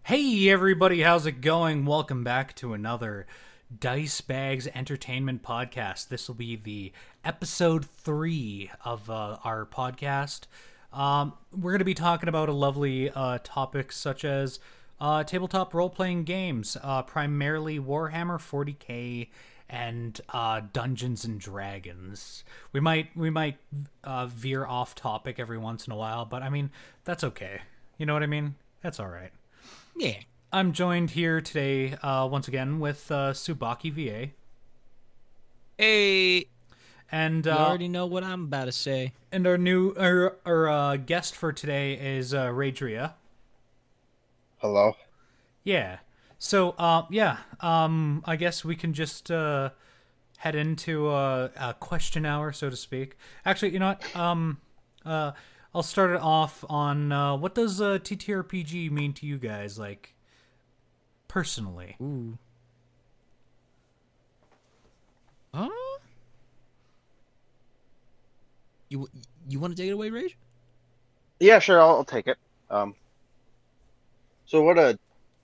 Hey everybody, how's it going? Welcome back to another Dice Bags Entertainment podcast. This will be the episode 3 of our podcast. We're going to be talking about a lovely topics such as tabletop role-playing games, primarily Warhammer 40k and Dungeons and Dragons. We might veer off topic every once in a while, but I mean that's okay. You know what I mean? That's all right. Yeah. I'm joined here today, once again, with Subaki VA. Hey, And you already know what I'm about to say. and our guest for today is Ragerea. Hello. Yeah. So, I guess we can just head into a question hour, so to speak. Actually, you know what? I'll start it off on what does TTRPG mean to you guys, like, personally? Ooh. Huh? You want to take it away, Rage? Yeah, sure. I'll take it. So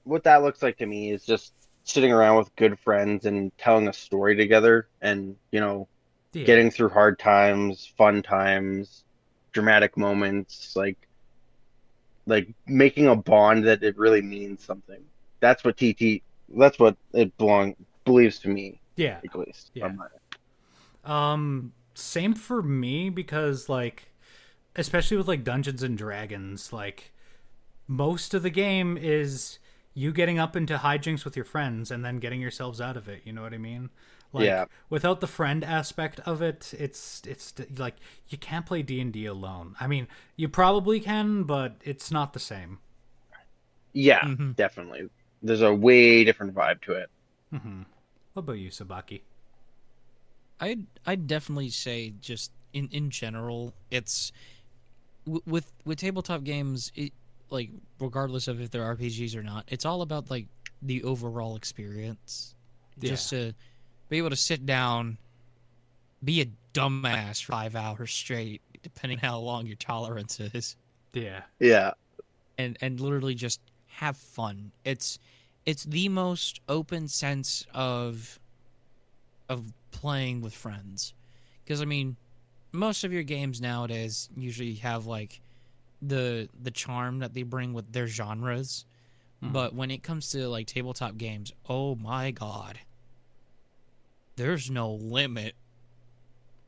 what that looks like to me is just sitting around with good friends and telling a story together, and Yeah. getting through hard times, fun times, dramatic moments, like making a bond that it really means something. That's what TT. That's what it believes to me, Yeah. at least. Yeah. On my- Same for me because, like, especially with like Dungeons and Dragons, like most of the game is you getting up into hijinks with your friends and then getting yourselves out of it. You know what I mean? Like, Yeah. without the friend aspect of it, it's like you can't play D&D alone. I mean, you probably can, but it's not the same. Yeah, Mm-hmm. definitely. There's a way different vibe to it. Mm-hmm. What about you, Sabaki? I'd definitely say just in general, it's with tabletop games, like regardless of if they're RPGs or not, it's all about like the overall experience. Just to be able to sit down, be a dumbass for 5 hours straight, depending how long your tolerance is. Yeah. Yeah. and literally just have fun. It's the most open sense of playing with friends. Because I mean, most of your games nowadays usually have like the charm that they bring with their genres. But when it comes to like tabletop games, oh my god. There's no limit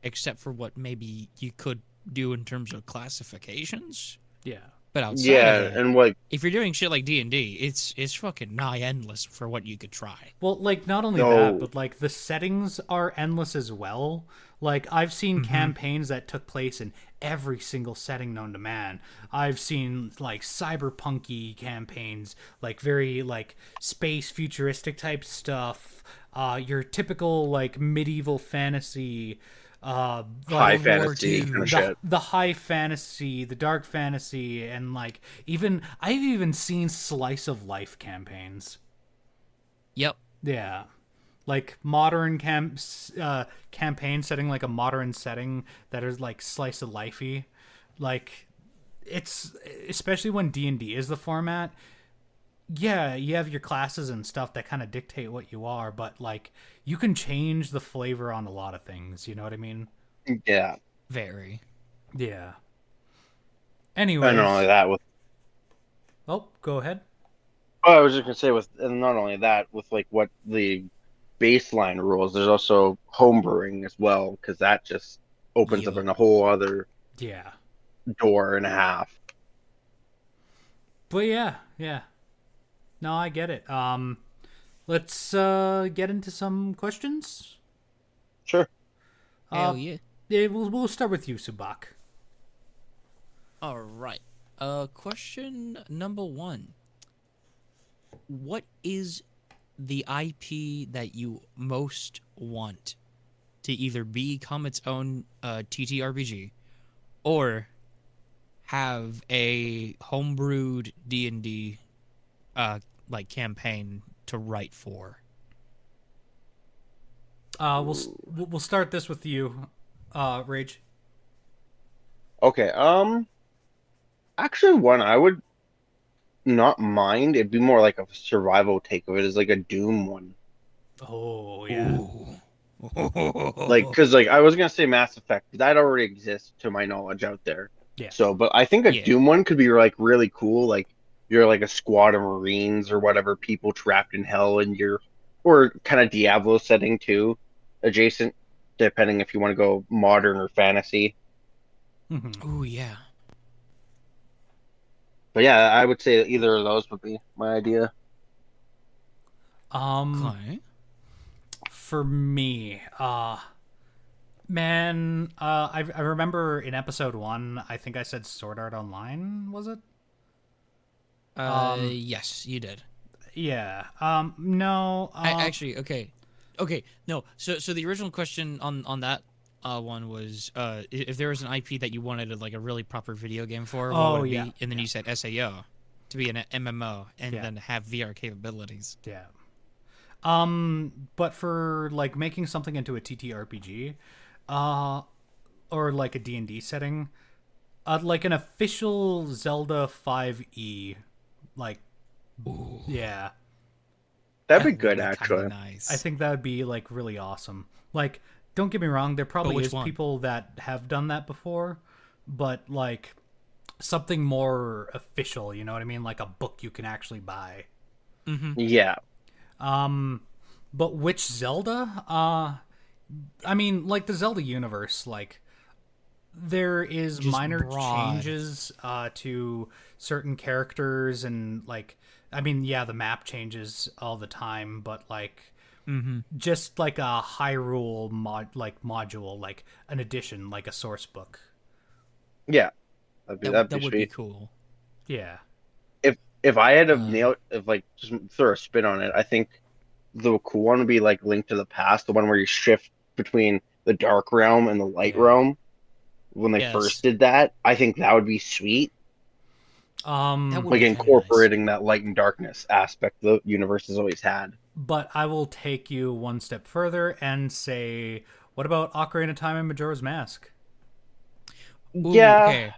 except for what maybe you could do in terms of classifications. Yeah. But outside Yeah, of that, and like if you're doing shit like D&D, it's fucking nigh endless for what you could try. Well, like, not only No. that, but like the settings are endless as well. Like, I've seen campaigns that took place in every single setting known to man. I've seen like cyberpunky campaigns, like very like space futuristic type stuff. Your typical like medieval fantasy, high like fantasy kind of shit. the high fantasy, the dark fantasy, and like even I've even seen slice of life campaigns. Yep. Yeah, like modern campaign setting, like a modern setting that is like slice of lifey. Like, it's especially when D&D is the format. Yeah, you have your classes and stuff that kind of dictate what you are, but like you can change the flavor on a lot of things. You know what I mean? Yeah. Very. Yeah. And Anyways, not only that, oh, go ahead. I was just gonna say and not only that, with like what the baseline rules, there's also homebrewing as well, because that just opens up Yup. in a whole other Yeah, door and a half. but yeah. No, I get it. Let's get into some questions. Sure. Hell Uh, yeah. Yeah, we'll start with you, Subak. All right. Question number 1. What is the IP that you most want to either become its own TTRPG or have a homebrewed D&D like campaign to write for? We'll start this with you, Rage. Okay. Actually, one I would not mind. It'd be more like a survival take of it as like a Doom one. Oh yeah. Like, because like I was gonna say Mass Effect, but that already exists to my knowledge out there. Yeah. So, but I think a Yeah. Doom one could be like really cool. Like you're like a squad of Marines or whatever, people trapped in hell, and you're or kind of Diablo setting too, adjacent, depending if you want to go modern or fantasy. Oh yeah. But yeah, I would say either of those would be my idea. Okay. For me, man, I remember in episode 1, I think I said Sword Art Online, was it? Yes, you did. Yeah. No. Actually, okay. No. So the original question on that one was if there was an IP that you wanted like a really proper video game for, what would it be? And then you said SAO to be an MMO and then have VR capabilities. Yeah. But for like making something into a TTRPG, or like a D&D setting, like an official Zelda 5e, like, Ooh, yeah, That'd be that would good, be kinda actually. nice. I think that would be like really awesome. Like, don't get me wrong, there probably which is one? people that have done that before, but like something more official, you know what I mean? Like a book you can actually buy. Yeah. But which Zelda? I mean, like the Zelda universe, like there is Just minor broad. changes to certain characters and like I mean, yeah, the map changes all the time, but like just like a Hyrule module, like an edition, like a source book. Yeah. That'd be, That, that'd that be would be sweet. cool. Yeah. If I had to nail if like just throw a spin on it, I think the cool one would be like Link to the Past, the one where you shift between the Dark Realm and the Light Yeah. Realm. When they Yes. first did that, I think that would be sweet. That would Like be kinda incorporating that light and darkness aspect the universe has always had. But I will take you one step further and say, what about Ocarina of Time and Majora's Mask? nice. Ooh, Yeah. okay.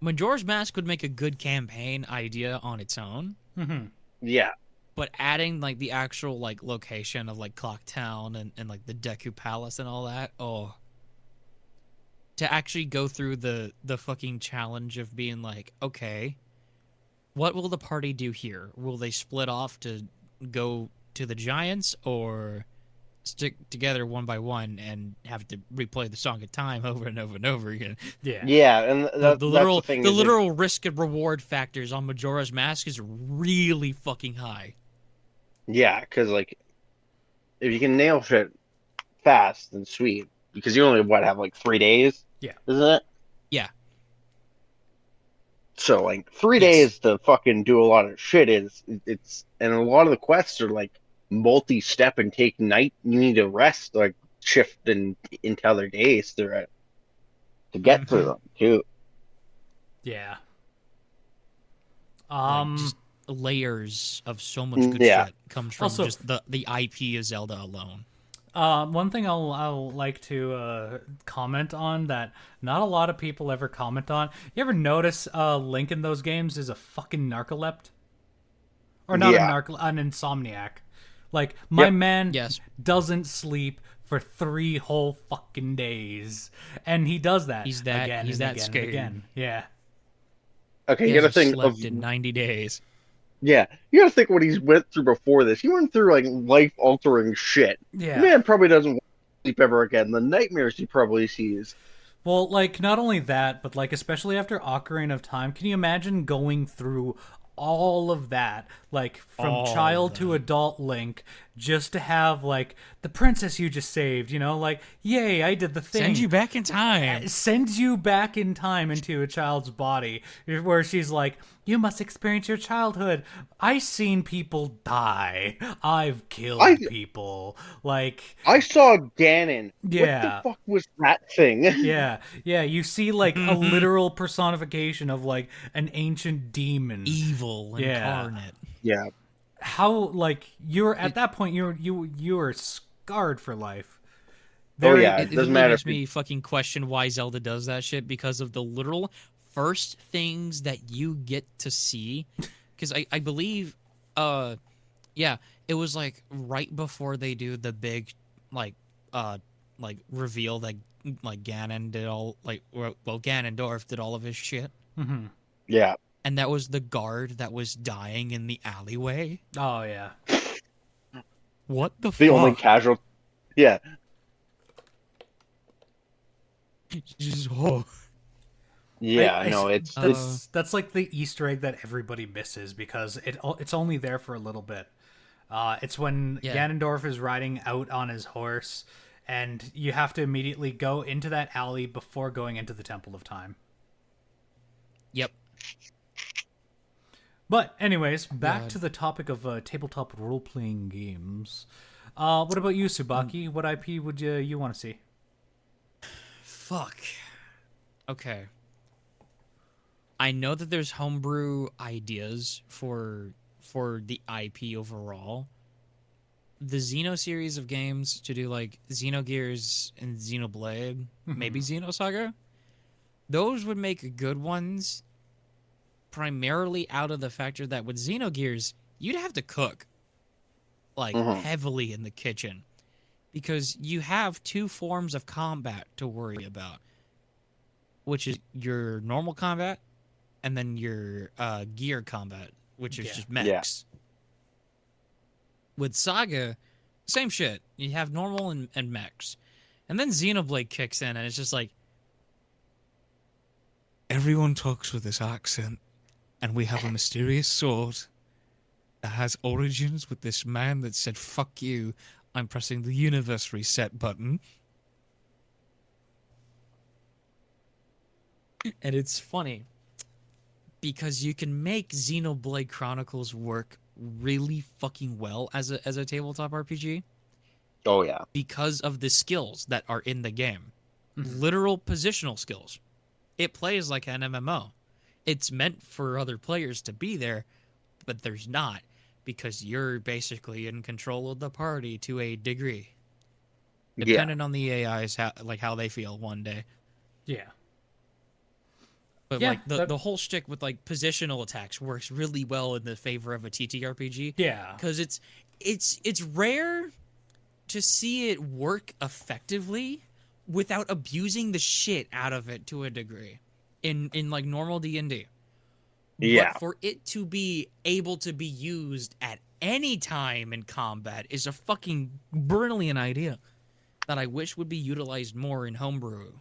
Majora's Mask would make a good campaign idea on its own, Yeah. but adding like the actual like location of like Clock Town and like the Deku Palace and all that, to actually go through the fucking challenge of being like, okay, what will the party do here? Will they split off to go to the giants or stick together one by one and have to replay the Song of Time over and over and over again? Yeah. Yeah, and that's The the thing. literal risk and reward factors on Majora's Mask is really fucking high. Yeah, because like if you can nail shit fast and sweet, because you only have like 3 days. Yeah. Isn't it? Yeah. So like 3 Yes. days to fucking do a lot of shit it's and a lot of the quests are like multi-step and take night. You need to rest, like shift and into other days to get through them too. Yeah. Like, just layers of so much good Yeah. shit comes from Also- just the IP of Zelda alone. One thing I'll like to comment on that not a lot of people ever comment on. You ever notice Link in those games is a fucking narcolept? Or not Yeah. an insomniac. Like, my Yep. man Yes. doesn't sleep for 3 whole fucking days. And he does that He's that- again he's and that again scared. and again. Yeah. Okay, He you gotta hasn't think slept of in 90 days. yeah, you gotta think what he's went through before this. He went through like life altering shit. Yeah. The man probably doesn't want to sleep ever again. The nightmares he probably sees. Well, like, not only that, but, like, especially after Ocarina of Time, can you imagine going through all of that, like, from All child of to adult Link, just to have, like, the princess you just saved, you know? Like, yay, I did the thing. Send you back in time. Sends you back in time into a child's body, where she's like, you must experience your childhood. I've seen people die. I've killed people. Like, I saw Ganon. Yeah. What the fuck was that thing? yeah, you see like a literal personification of like an ancient demon. Evil Yeah. incarnate. Yeah. How like you're at that point you are scarred for life. Oh, Very- yeah. It It doesn't really matter makes if you- me fucking question why Zelda does that shit because of the literal first things that you get to see, because I believe, yeah, it was like right before they do the big like reveal that like Ganon did all Ganondorf did all of his shit, Mm-hmm. Yeah. and that was the guard that was dying in the alleyway. Oh yeah. What the The only fuck? casual. Yeah. Just, oh. Yeah. No, it's that's like the Easter egg that everybody misses because it's only there for a little bit. It's when Yeah. Ganondorf is riding out on his horse, and you have to immediately go into that alley before going into the Temple of Time. Yep. But anyways, back God. to the topic of tabletop role-playing games. What about you, Tsubaki? What IP would you want to see? Fuck. Okay. I know that there's homebrew ideas for the IP overall. The Xeno series of games to do like Xenogears and Xenoblade, maybe Xenosaga. Those would make good ones, primarily out of the factor that with Xenogears, you'd have to cook like heavily in the kitchen because you have two forms of combat to worry about, which is your normal combat and then your gear combat, which is just mechs. With Saga, same shit. You have normal and mechs. And then Xenoblade kicks in and it's just like, everyone talks with this accent, and we have a mysterious sword that has origins with this man that said, fuck you, I'm pressing the universe reset button. And it's funny, because you can make Xenoblade Chronicles work really fucking well as a tabletop RPG Oh yeah. because of the skills that are in the game. Literal positional skills. It plays like an MMO. It's meant for other players to be there, but there's not, because you're basically in control of the party to a degree. Depending on the AIs, how they feel one day. Yeah. But Yeah, like the whole shtick with like positional attacks works really well in the favor of a TTRPG. Yeah. Because it's rare to see it work effectively without abusing the shit out of it to a degree in like normal D&D. Yeah. But for it to be able to be used at any time in combat is a fucking brilliant idea that I wish would be utilized more in homebrew.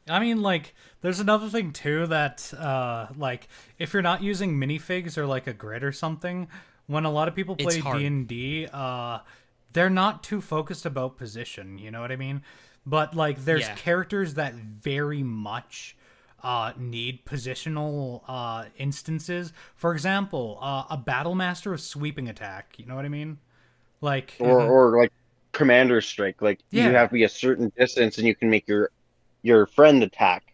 I mean, like, there's another thing too that, like, if you're not using minifigs or like a grid or something, when a lot of people play It's hard. D&D, they're not too focused about position. You know what I mean? But like, there's Yeah. characters that very much need positional instances. For example, a battle master of sweeping attack. You know what I mean? Like, Or like commander strike. Like you Yeah. have to be a certain distance, and you can make your friend attack,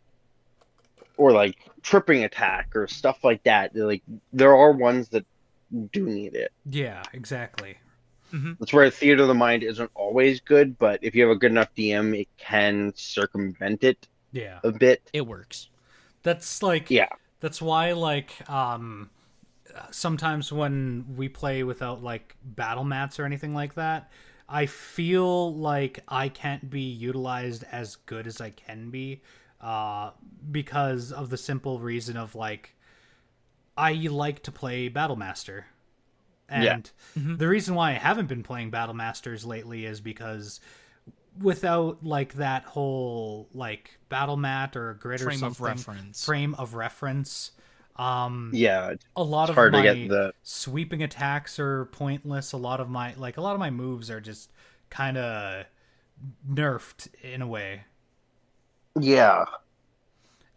or like tripping attack, or stuff like that. Like there are ones that do need it. yeah, exactly. That's where theater of the mind isn't always good, but if you have a good enough DM, it can circumvent it Yeah. a bit. It works. That's like, Yeah. that's why, like, sometimes when we play without like battle mats or anything like that, I feel like I can't be utilized as good as I can be, because of the simple reason of like, I like to play battle master. And the reason why I haven't been playing battle masters lately is because without like that whole like battle mat or grid or Frame of something, reference. frame of reference, Yeah. a lot It's of hard to my get the sweeping attacks are pointless. A lot of my moves are just kind of nerfed in a way. yeah.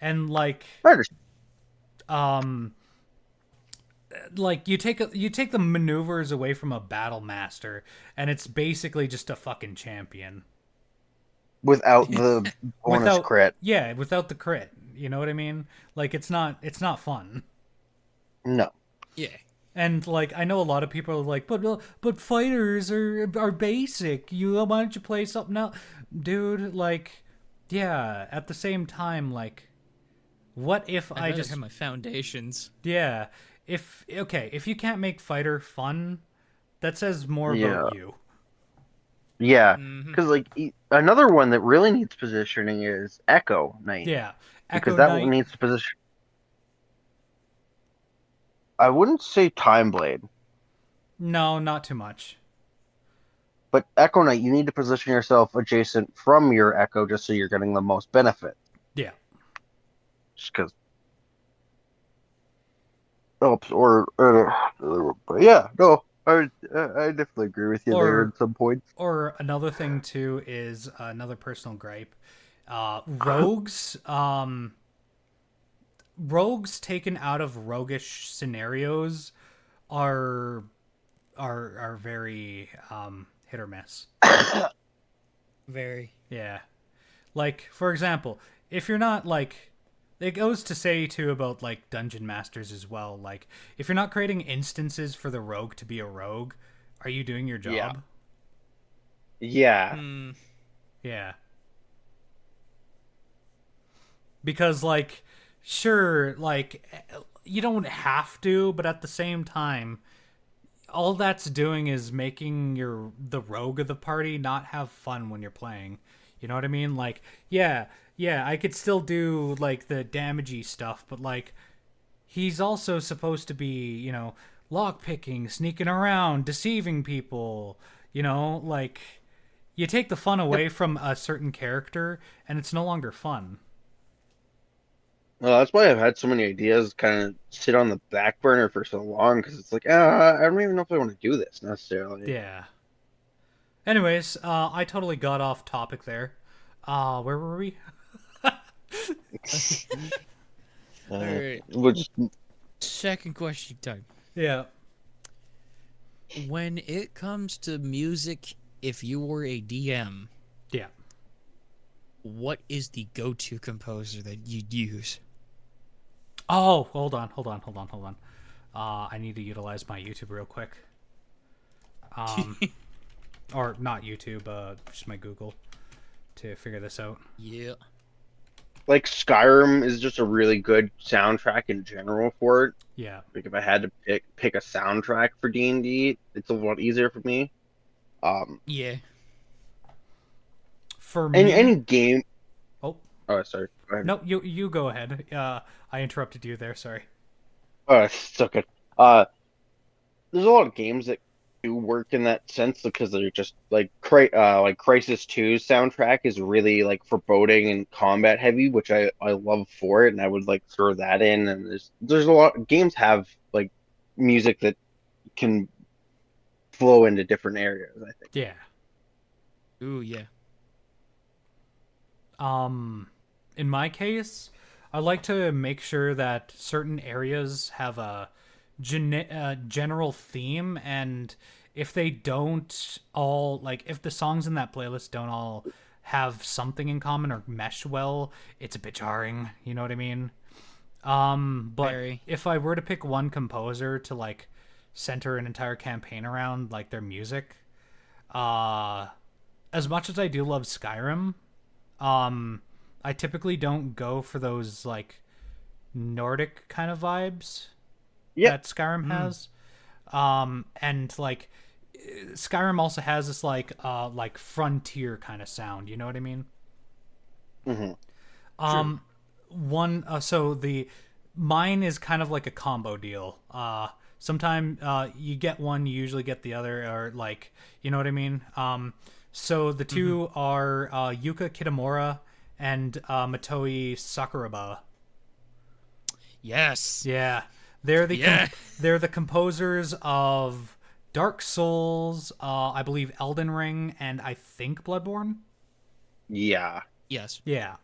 And like, I understand. like you take the maneuvers away from a battle master, and it's basically just a fucking champion Without the bonus without crit. Yeah, without the crit. You know what I mean? Like it's not fun. No. Yeah. And like I know a lot of people are like, but fighters are basic. Why don't you play something else, dude? Like, yeah. At the same time, like What if I'd I rather just have my foundations. yeah, if you can't make fighter fun, that says more Yeah. about you. Yeah, Mm-hmm. because like another one that really needs positioning is Echo Knight, Yeah. because Echo that one Knight, needs to position. I wouldn't say Time Blade, no, not too much. but Echo Knight, you need to position yourself adjacent from your Echo just so you're getting the most benefit. Yeah. Just because. Helps but yeah, no, I definitely agree with you there Or at some points. or another thing too is another personal gripe. Rogues taken out of roguish scenarios are are very hit or miss. Very. Yeah. Like, for example, if you're not like it goes to say too about like dungeon masters as well. Like, if you're not creating instances for the rogue to be a rogue, are you doing your Yeah, job? yeah, Hmm. Yeah. Because like sure, like you don't have to, but at the same time, all that's doing is making the rogue of the party not have fun when you're playing. You know what I mean? Like, yeah, I could still do like the damagey stuff, but like he's also supposed to be, lock picking, sneaking around, deceiving people, like you take the fun yep. away from a certain character and it's no longer fun. Well, that's why I've had so many ideas kind of sit on the back burner for so long because it's like, I don't even know if I want to do this necessarily. Yeah. Anyways, I totally got off topic there. Where were we? All right. We'll just Second question time. Yeah. When it comes to music, if you were a DM, Yeah. what is the go-to composer that you'd use? Oh, hold on. I need to utilize my YouTube real quick. Or not YouTube, just my Google to figure this out. Yeah. like Skyrim is just a really good soundtrack in general for it. Yeah. Like if I had to pick a soundtrack for D&D, it's a lot easier for me. Um, Yeah. For any me, game. oh Oh, sorry. Go ahead. no, you go ahead. I interrupted you there. Sorry. Oh, it's so good. Uh, there's a lot of games that do work in that sense because they're just like Crisis 2's soundtrack is really like foreboding and combat heavy, which I love for it, and I would like throw that in. And there's a lot games have like music that can flow into different areas, I think. Yeah. Ooh, yeah. In my case, I like to make sure that certain areas have a general theme, and if they don't all, like, if the songs in that playlist don't all have something in common or mesh well, it's a bit jarring. You know what I mean? But Very. if I were to pick one composer to like center an entire campaign around, like their music, uh, as much as I do love Skyrim, I typically don't go for those like Nordic kind of vibes Yep. that Skyrim has. And like Skyrim also has this like frontier kind of sound, you know what I mean? Hmm. One so the mine is kind of like a combo deal. Sometime you get one, you usually get the other, or like, you know what I mean? So the two are Yuka Kitamura and Matoi Sakuraba. Yes. Yeah, they're the Yeah. they're the composers of Dark Souls, I believe Elden Ring, and I think Bloodborne. Yeah. Yes. Yeah.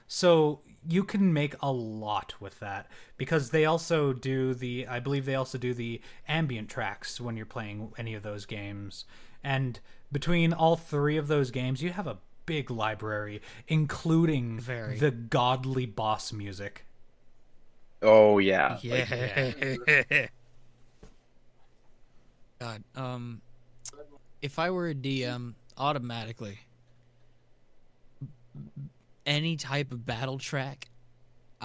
So you can make a lot with that because they also do I believe they also do the ambient tracks when you're playing any of those games. And between all three of those games, you have a big library, including Very. the godly boss music. Oh yeah. Like Yeah. God. If I were a DM, automatically, any type of battle track,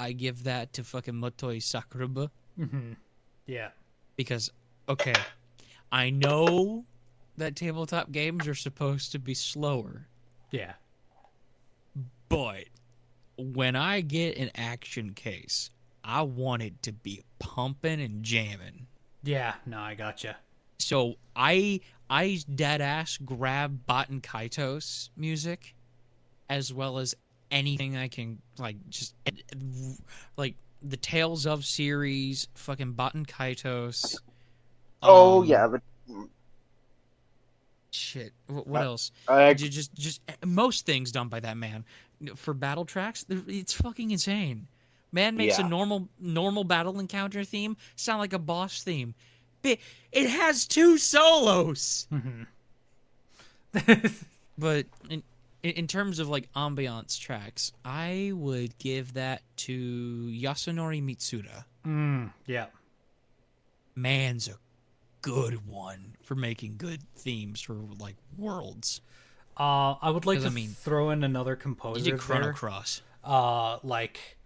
I give that to fucking Motoi Sakuraba. Mm-hmm. Yeah. Because, okay, I know that tabletop games are supposed to be slower, Yeah. but when I get an action case, I want it to be pumping and jamming. Yeah. No, I gotcha. So I dead ass grab Baten Kaitos music, as well as anything I can, like, just like the Tales of series, fucking Baten Kaitos. Oh yeah, but Shit. What else? I Just most things done by that man. For battle tracks, it's fucking insane. Man makes a yeah. normal battle encounter theme sound like a boss theme. It has 2 solos. Mm-hmm. But in terms of like ambiance tracks, I would give that to Yasunori Mitsuda. Yeah. Man's a good one for making good themes for like worlds. I would like 'Cause, to I mean, throw in another He composer did Chrono there. Cross. Like,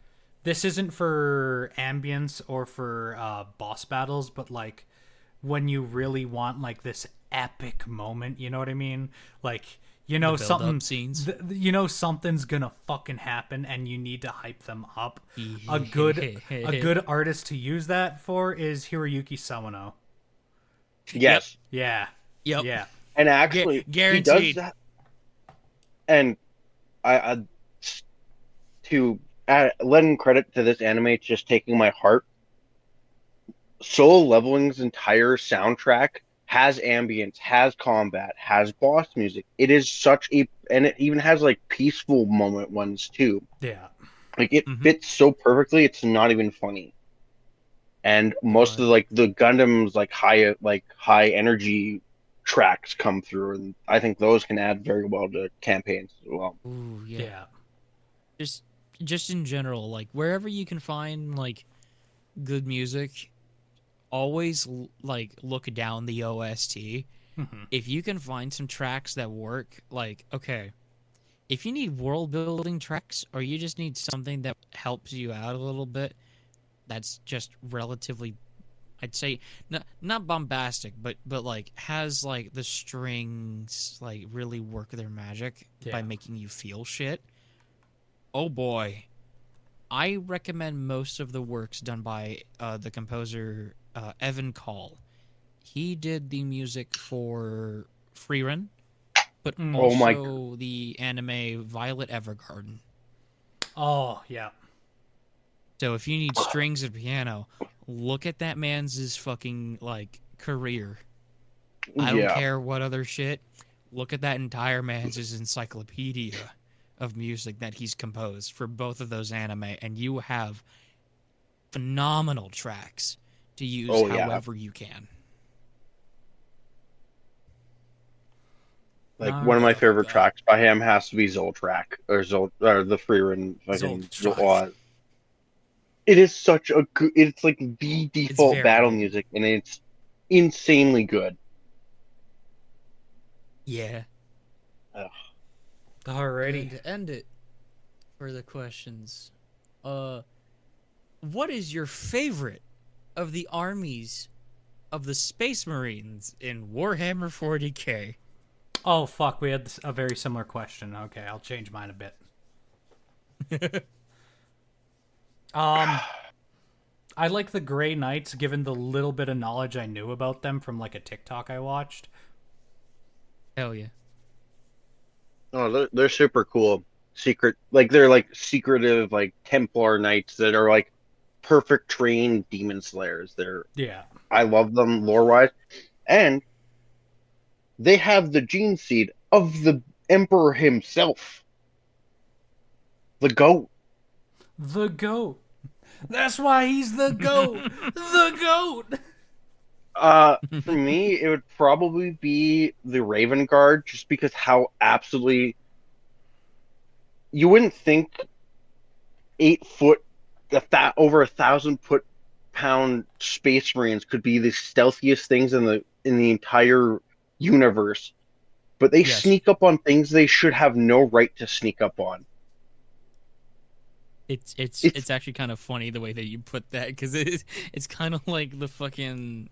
this isn't for ambience or for boss battles, but like when you really want like this epic moment, you know what I mean? Like, you know, The build-up something scenes. you know something's gonna fucking happen and you need to hype them up. A good artist to use that for is Hiroyuki Sawano. Yes. Yeah. Yep. Yeah. And actually, he does Guaranteed. that. And I to lend credit to this anime, it's just taking my heart. Solo Leveling's entire soundtrack has ambience, has combat, has boss music. It is such a, and it even has like peaceful moment ones too. Yeah. Like it fits so perfectly, it's not even funny. And most of the Gundam's like high energy tracks come through, and I think those can add very well to campaigns as well. Ooh, Yeah. Just in general, like wherever you can find like good music, always like look down the OST. Mm-hmm. If you can find some tracks that work, like, okay, if you need world building tracks or you just need something that helps you out a little bit, that's just relatively, I'd say, not bombastic, but like has like the strings like really work their magic by making you feel shit. Oh boy, I recommend most of the works done by the composer Evan Call. He did the music for Freerun, but Oh my- also the anime Violet Evergarden. Oh, yeah. So if you need strings and piano, look at that man's fucking like career. I don't Yeah. care what other shit. Look at that entire man's encyclopedia of music that he's composed for both of those anime, and you have phenomenal tracks to use however you can. Like one of my favorite tracks by him has to be Zoltrak or the Freerun fucking Zoltrak. It is such a good. It's like the default very battle good. music, and it's insanely good. Yeah. Alrighty. And to end it for the questions, what is your favorite of the armies of the Space Marines in Warhammer 40K? Oh, fuck. We had a very similar question. Okay, I'll change mine a bit. I like the Grey Knights, given the little bit of knowledge I knew about them from like a TikTok I watched. Hell yeah. Oh, they're super cool. They're like secretive, like Templar knights that are like perfect trained demon slayers. I love them lore wise, and they have the gene seed of the Emperor himself, the goat. The goat. That's why he's the goat. The goat. For me, it would probably be the Raven Guard, just because how absolutely you wouldn't think 8 foot, over 1,000 foot-pound Space Marines could be the stealthiest things in the entire universe, but they sneak up on things they should have no right to sneak up on. It's actually kind of funny the way that you put that, because it's kind of like the fucking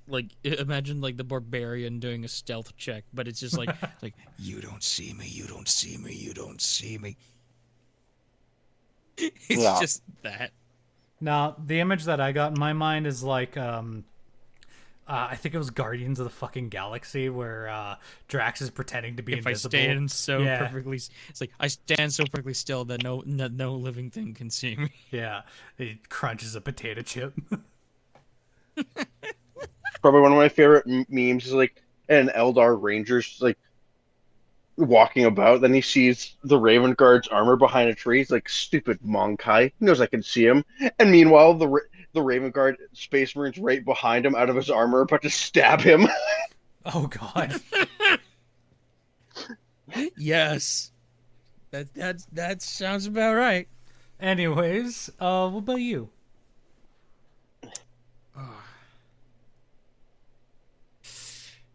like imagine like the barbarian doing a stealth check, but it's just like like you don't see me, you don't see me, you don't see me. It's just that. Now, the image that I got in my mind is like, I think it was Guardians of the fucking Galaxy, where Drax is pretending to be invisible. I stand so perfectly, it's like I stand so perfectly still that no living thing can see me. Yeah, he crunches a potato chip. Probably one of my favorite memes is like an Eldar Ranger's like walking about, then he sees the Raven Guard's armor behind a tree. He's like, stupid Monkai. He knows I can see him. And meanwhile, the Raven Guard Space Marine's right behind him out of his armor, about to stab him. Oh, God. Yes. That sounds about right. Anyways, what about you?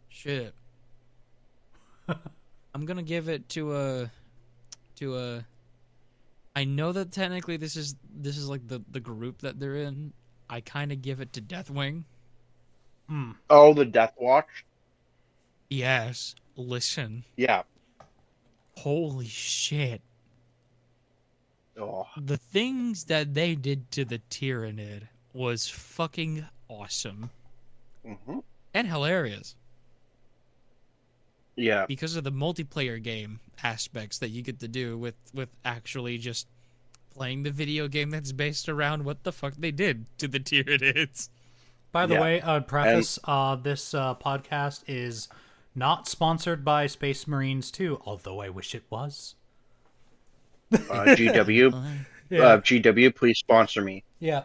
Shit. I'm gonna give it to a. I know that technically this is like the group that they're in. I kind of give it to Deathwing. Oh, the Death Watch? Yes. Listen. Yeah. Holy shit. Oh. The things that they did to the Tyranid was fucking awesome. Mm-hmm. And hilarious. Yeah. Because of the multiplayer game aspects that you get to do with actually just playing the video game that's based around what the fuck they did to the Tyranids. By the way, preface, this podcast is not sponsored by Space Marines 2, although I wish it was. GW. GW, please sponsor me. Yeah.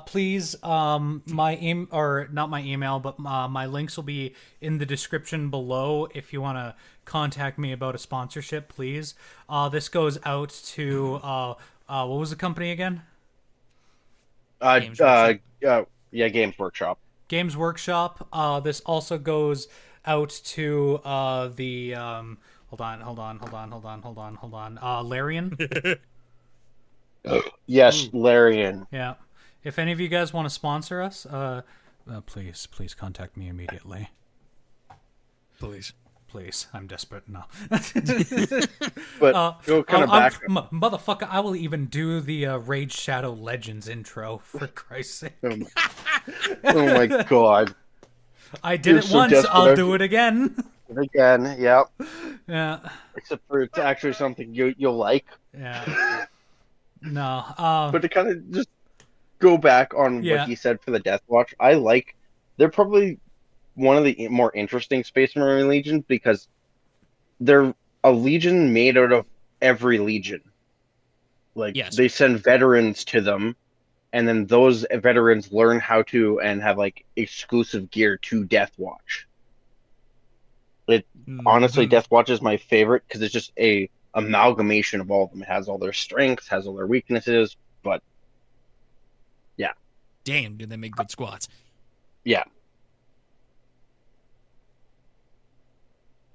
Please, my not my email, but my links will be in the description below if you want to contact me about a sponsorship, please. This goes out to, what was the company again? Games Workshop. Games Workshop. Games Workshop. This also goes out to the hold on, Larian. Yes, Larian. Yeah. If any of you guys want to sponsor us, please contact me immediately. Please. I'm desperate. No. But go kind of back. Motherfucker, I will even do the Rage Shadow Legends intro, for Christ's sake. Oh my god. I did it once, I'll do it again. Again, yep. Yeah. Except for it's actually something you'll like. Yeah. No. But to kind of just go back on what he said for the Death Watch, they're probably one of the more interesting Space Marine legions because they're a legion made out of every legion. Like, they send veterans to them, and then those veterans learn how to and have like exclusive gear to Death Watch. Honestly, Death Watch is my favorite because it's just a amalgamation of all of them. It has all their strengths, has all their weaknesses, but yeah. Damn, do they make good squats? Yeah.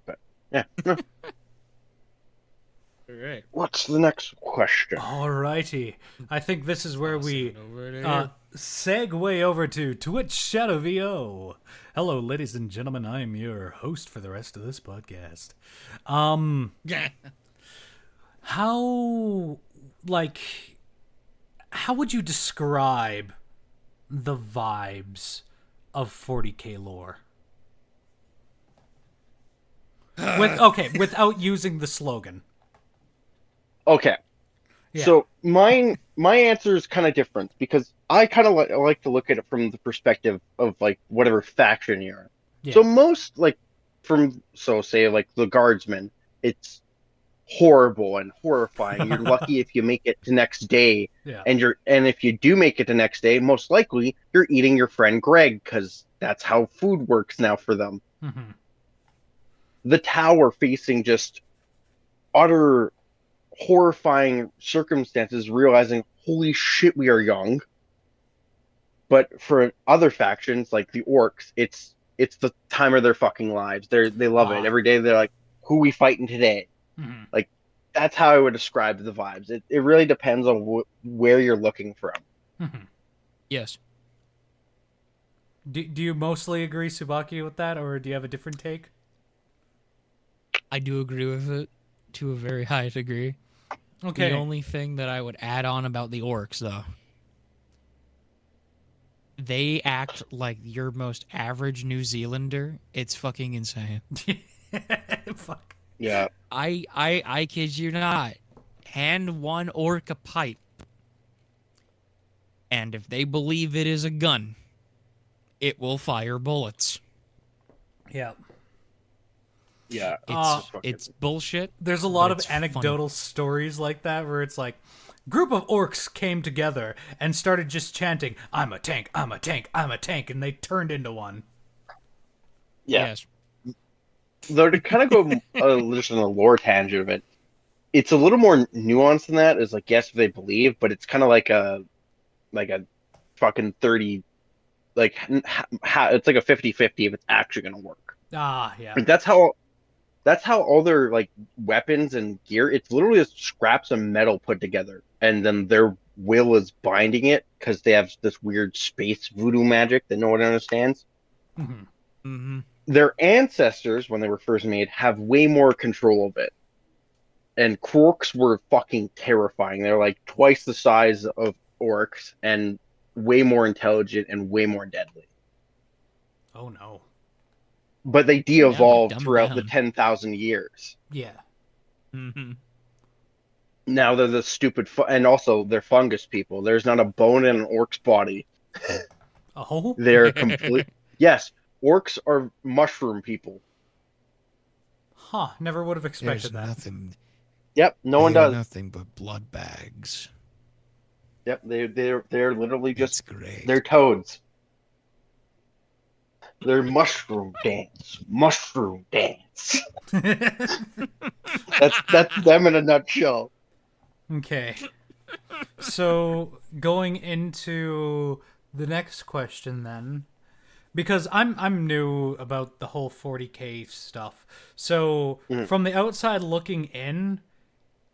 But yeah. All right. What's the next question? Alrighty. I think this is where we segue over to TwitchShadowVO. Hello, ladies and gentlemen. I'm your host for the rest of this podcast. How would you describe the vibes of 40K lore? Without using the slogan. Okay. Yeah. So my answer is kind of different because I kind of like to look at it from the perspective of like whatever faction you're in. Yeah. So most say the guardsmen, it's horrible and horrifying. You're lucky if you make it to next day. Yeah. And if you do make it to next day, most likely you're eating your friend Greg because that's how food works now for them. Mm-hmm. The tower facing just utter horrifying circumstances, realizing, holy shit, we are young. But for other factions like the orcs, it's the time of their fucking lives. They love it. Every day they're like, who are we fighting today? Mm-hmm. Like, that's how I would describe the vibes. It really depends on where you're looking from. Mhm. Yes. Do you mostly agree, Subaki, with that, or do you have a different take? I do agree with it to a very high degree. Okay. The only thing that I would add on about the orcs, though, they act like your most average New Zealander. It's fucking insane. Fuck. Yeah. I kid you not. Hand one orc a pipe, and if they believe it is a gun, it will fire bullets. Yeah. Yeah. It's bullshit. There's a lot but of it's anecdotal stories like that where it's like, group of orcs came together and started just chanting, "I'm a tank, I'm a tank, I'm a tank," and they turned into one. Yeah. Yes. Though to kind of go just on the lore tangent of it, it's a little more nuanced than that. Is like, yes, if they believe, but it's kind of like a fucking 30, like it's like a 50-50 if it's actually going to work. Ah, yeah. Like that's how all their like weapons and gear. It's literally just scraps of metal put together, and then their will is binding it because they have this weird space voodoo magic that no one understands. Mhm. Mm-hmm. Their ancestors, when they were first made, have way more control of it. And Quarks were fucking terrifying. They're like twice the size of orcs and way more intelligent and way more deadly. Oh no. But they Now you de-evolved dumb throughout the down. 10,000 years. Yeah. Mm-hmm. Now they're the stupid, and also they're fungus people. There's not a bone in an orc's body. Oh? They're complete. Yes, orcs are mushroom people. Huh. Never would have expected that. nothing. Yep, no one does. Nothing but blood bags. Yep, they're literally just great. they're toads. They're mushroom dance. Mushroom dance. That's them in a nutshell. Okay. So going into the next question then, because I'm new about the whole 40K stuff. So from the outside looking in,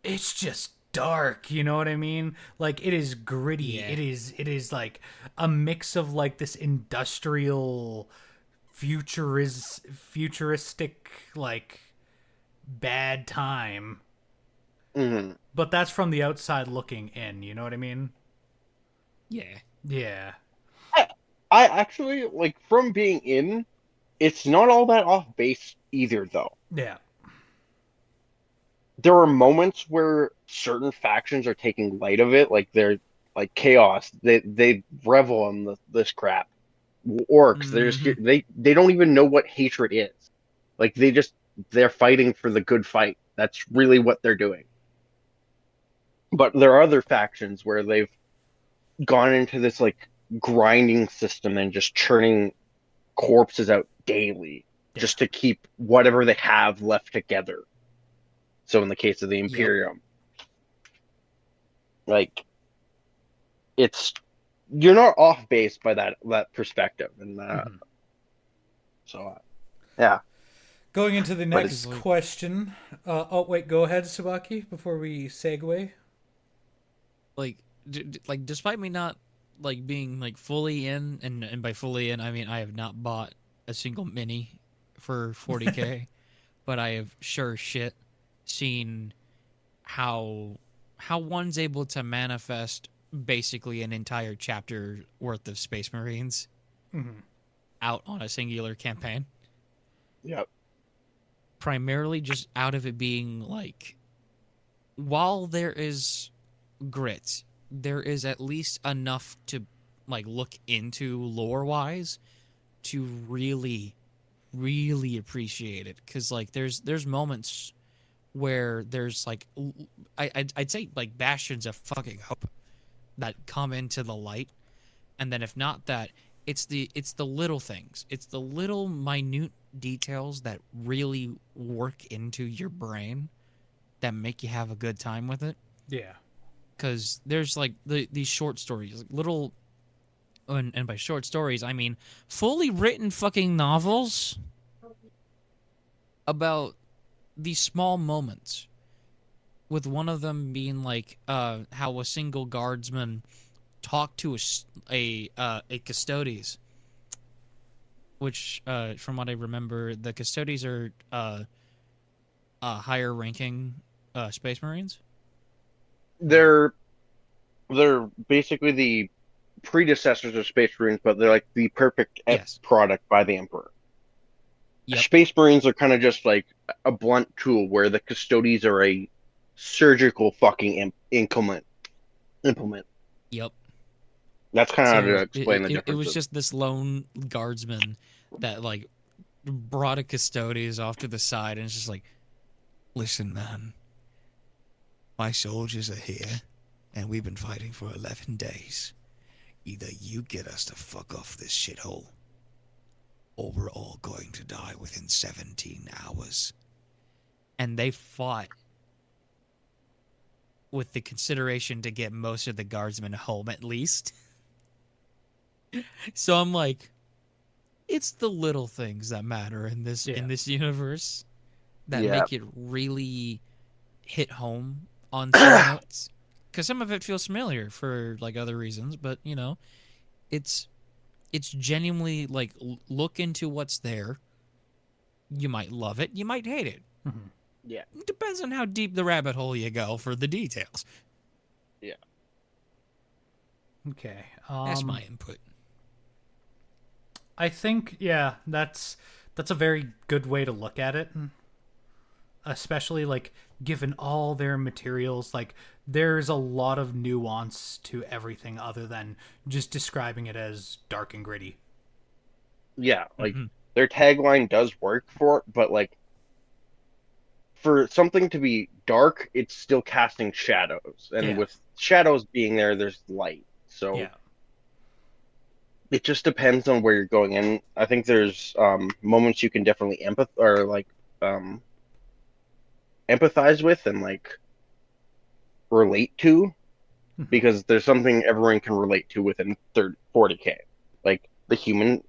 it's just dark, you know what I mean? Like it is gritty. Yeah. It is like a mix of like this industrial futuristic like bad time. Mm-hmm. But that's from the outside looking in, you know what I mean? Yeah. Yeah. I actually like from being in, it's not all that off base either though. Yeah. There are moments where certain factions are taking light of it, like they're like chaos. They revel in this crap. Orcs, they're just they don't even know what hatred is. Like they're fighting for the good fight. That's really what they're doing. But there are other factions where they've gone into this like grinding system and just churning corpses out daily just to keep whatever they have left together. So in the case of the Imperium, like you're not off base by that perspective, and so yeah. Going into the next question. Oh wait, go ahead, Sabaki, before we segue. Like, like despite me not like being like fully in, and by fully in I mean I have not bought a single mini for 40K, but I have sure shit seen how one's able to manifest basically an entire chapter worth of Space Marines out on a singular campaign. Yep. Primarily just out of it being like, while there is grit, there is at least enough to like look into lore wise to really appreciate it, because like there's moments where there's like I'd say like bastions of fucking hope that come into the light, and then if not that, it's the little things, it's the little minute details that really work into your brain that make you have a good time with it. Yeah. Because there's like these short stories, like little, and by short stories I mean fully written fucking novels about these small moments with one of them being like how a single guardsman talked to a custodes, which from what I remember, the custodes are higher ranking space marines. They're basically the predecessors of Space Marines, but they're like the perfect Yes. product by the Emperor. Yep. Space Marines are kind of just like a blunt tool, where the Custodes are a surgical fucking implement. Yep. That's kind of how to So explain the it was differences. just this lone guardsman that like brought a custodes off to the side and it's just like, listen, man, my soldiers are here and we've been fighting for 11 days. Either you get us to fuck off this shithole, or we're all going to die within 17 hours. And they fought with the consideration to get most of the guardsmen home at least. So I'm like, it's the little things that matter in this universe that Yeah. make it really hit home on some notes. Because some of it feels familiar for like other reasons, but you know, it's genuinely like look into what's there. You might love it, you might hate it. Mm-hmm. Yeah. It depends on how deep the rabbit hole you go for the details. Yeah. Okay. That's my input. I think that's a very good way to look at it. Especially like given all their materials, like there's a lot of nuance to everything other than just describing it as dark and gritty. Yeah, like Mm-hmm. their tagline does work for it, but like for something to be dark, it's still casting shadows. And Yeah. with shadows being there, there's light. So Yeah. it just depends on where you're going. And I think there's moments you can definitely um empathize with and like relate to, Mhm. because there's something everyone can relate to within 40K. Like the human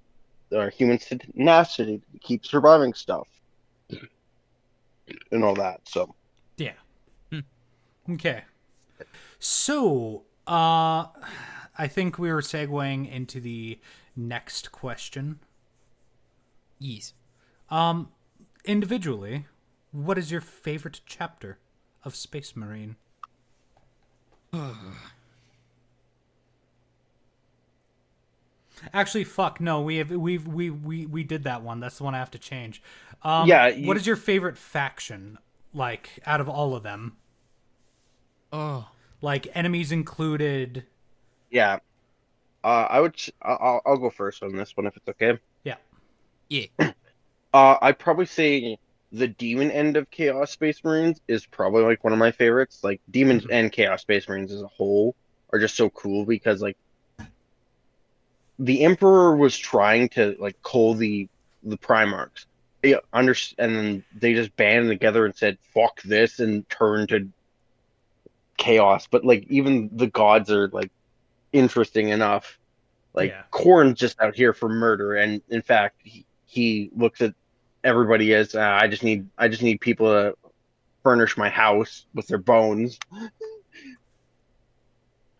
tenacity to keep surviving stuff and all that. So Yeah. Hmm. Okay. So, I think we were segueing into the next question. Yes. Individually, what is your favorite chapter of Space Marine? Actually, fuck no. We did that one. That's the one I have to change. yeah, What is your favorite faction? Like out of all of them, Oh. like enemies included. yeah. I'll go first on this one if it's okay. Yeah. Yeah. I'd probably say the demon end of Chaos Space Marines is probably like one of my favorites. Like demons Mhm. and Chaos Space Marines as a whole are just so cool, because like the Emperor was trying to like cull the Primarchs. And then they just banded together and said fuck this and turned to chaos. But like even the gods are like interesting enough. Like Yeah. Korn's just out here for murder, and in fact, he looks at everybody as I just need people to furnish my house with their bones.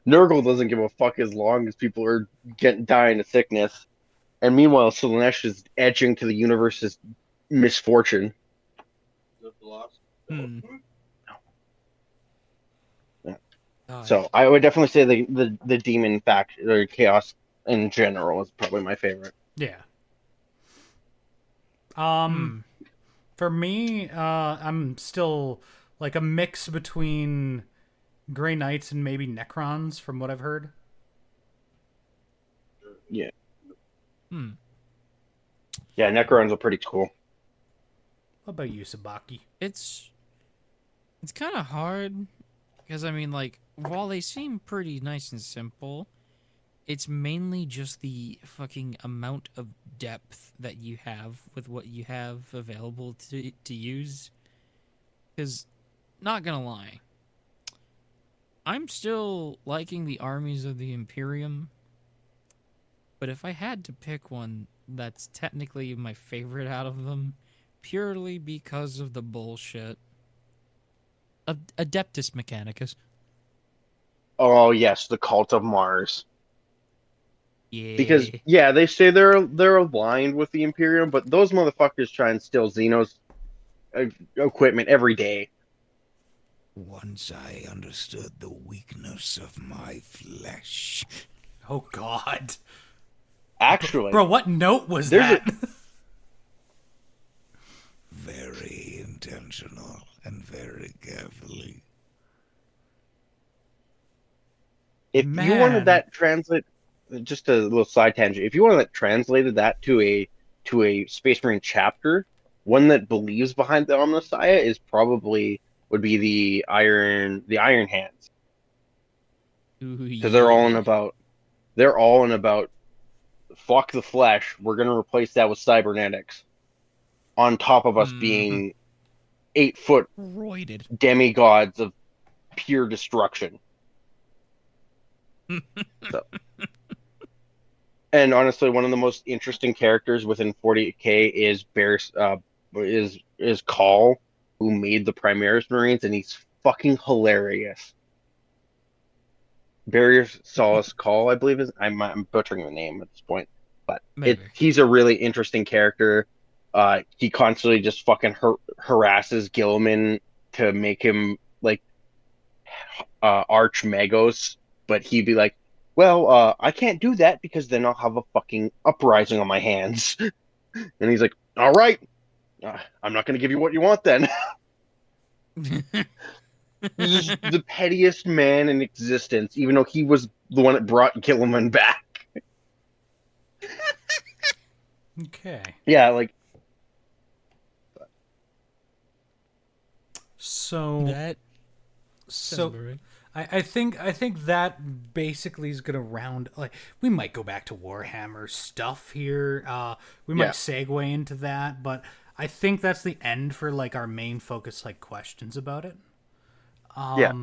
Nurgle doesn't give a fuck as long as people are getting dying of sickness, and meanwhile, Slaanesh is edging to the universe's misfortune. Hmm. Yeah. Gosh. So I would definitely say the demon faction or chaos in general is probably my favorite. Yeah. Hmm. For me, I'm still like a mix between Grey Knights and maybe Necrons, from what I've heard. Yeah, Hmm. yeah, Necrons are pretty cool. What about you, Sabaki? It's kind of hard because I mean, like, while they seem pretty nice and simple, it's mainly just the fucking amount of depth that you have with what you have available to use. Because, not gonna lie, I'm still liking the armies of the Imperium. But if I had to pick one that's technically my favorite out of them, purely because of the bullshit, Adeptus Mechanicus. Oh yes, the Cult of Mars. Yeah. Because yeah, they say they're aligned with the Imperium, but those motherfuckers try and steal Xeno's equipment every day. Once I understood the weakness of my flesh. Oh God, Actually, bro, what note was There's that? Very intentional and very carefully. if you wanted Man. that translate, just a little side tangent. If you wanted that translated that to a Space Marine chapter, one that believes behind the Omnissiah is probably would be the Iron Hands, because they're all in about fuck the flesh. We're gonna replace that with cybernetics. On top of us being 8-foot roided. demigods of pure destruction. So. And honestly, one of the most interesting characters within 40K is is Call, who made the Primaris Marines, and he's fucking hilarious. Barriers Solace Call, I believe is. I'm butchering the name at this point, but he's a really interesting character. He constantly just fucking harasses Gilliman to make him like Arch Magos, but he'd be like, well, I can't do that because then I'll have a fucking uprising on my hands. And he's like, all right, I'm not going to give you what you want then. He's just the pettiest man in existence, even though he was the one that brought Gilliman back. Okay. Yeah, like. So I think that basically is gonna round. Like, we might go back to Warhammer stuff here. We might segue into that, but I think that's the end for like our main focus, like questions about it. Yeah.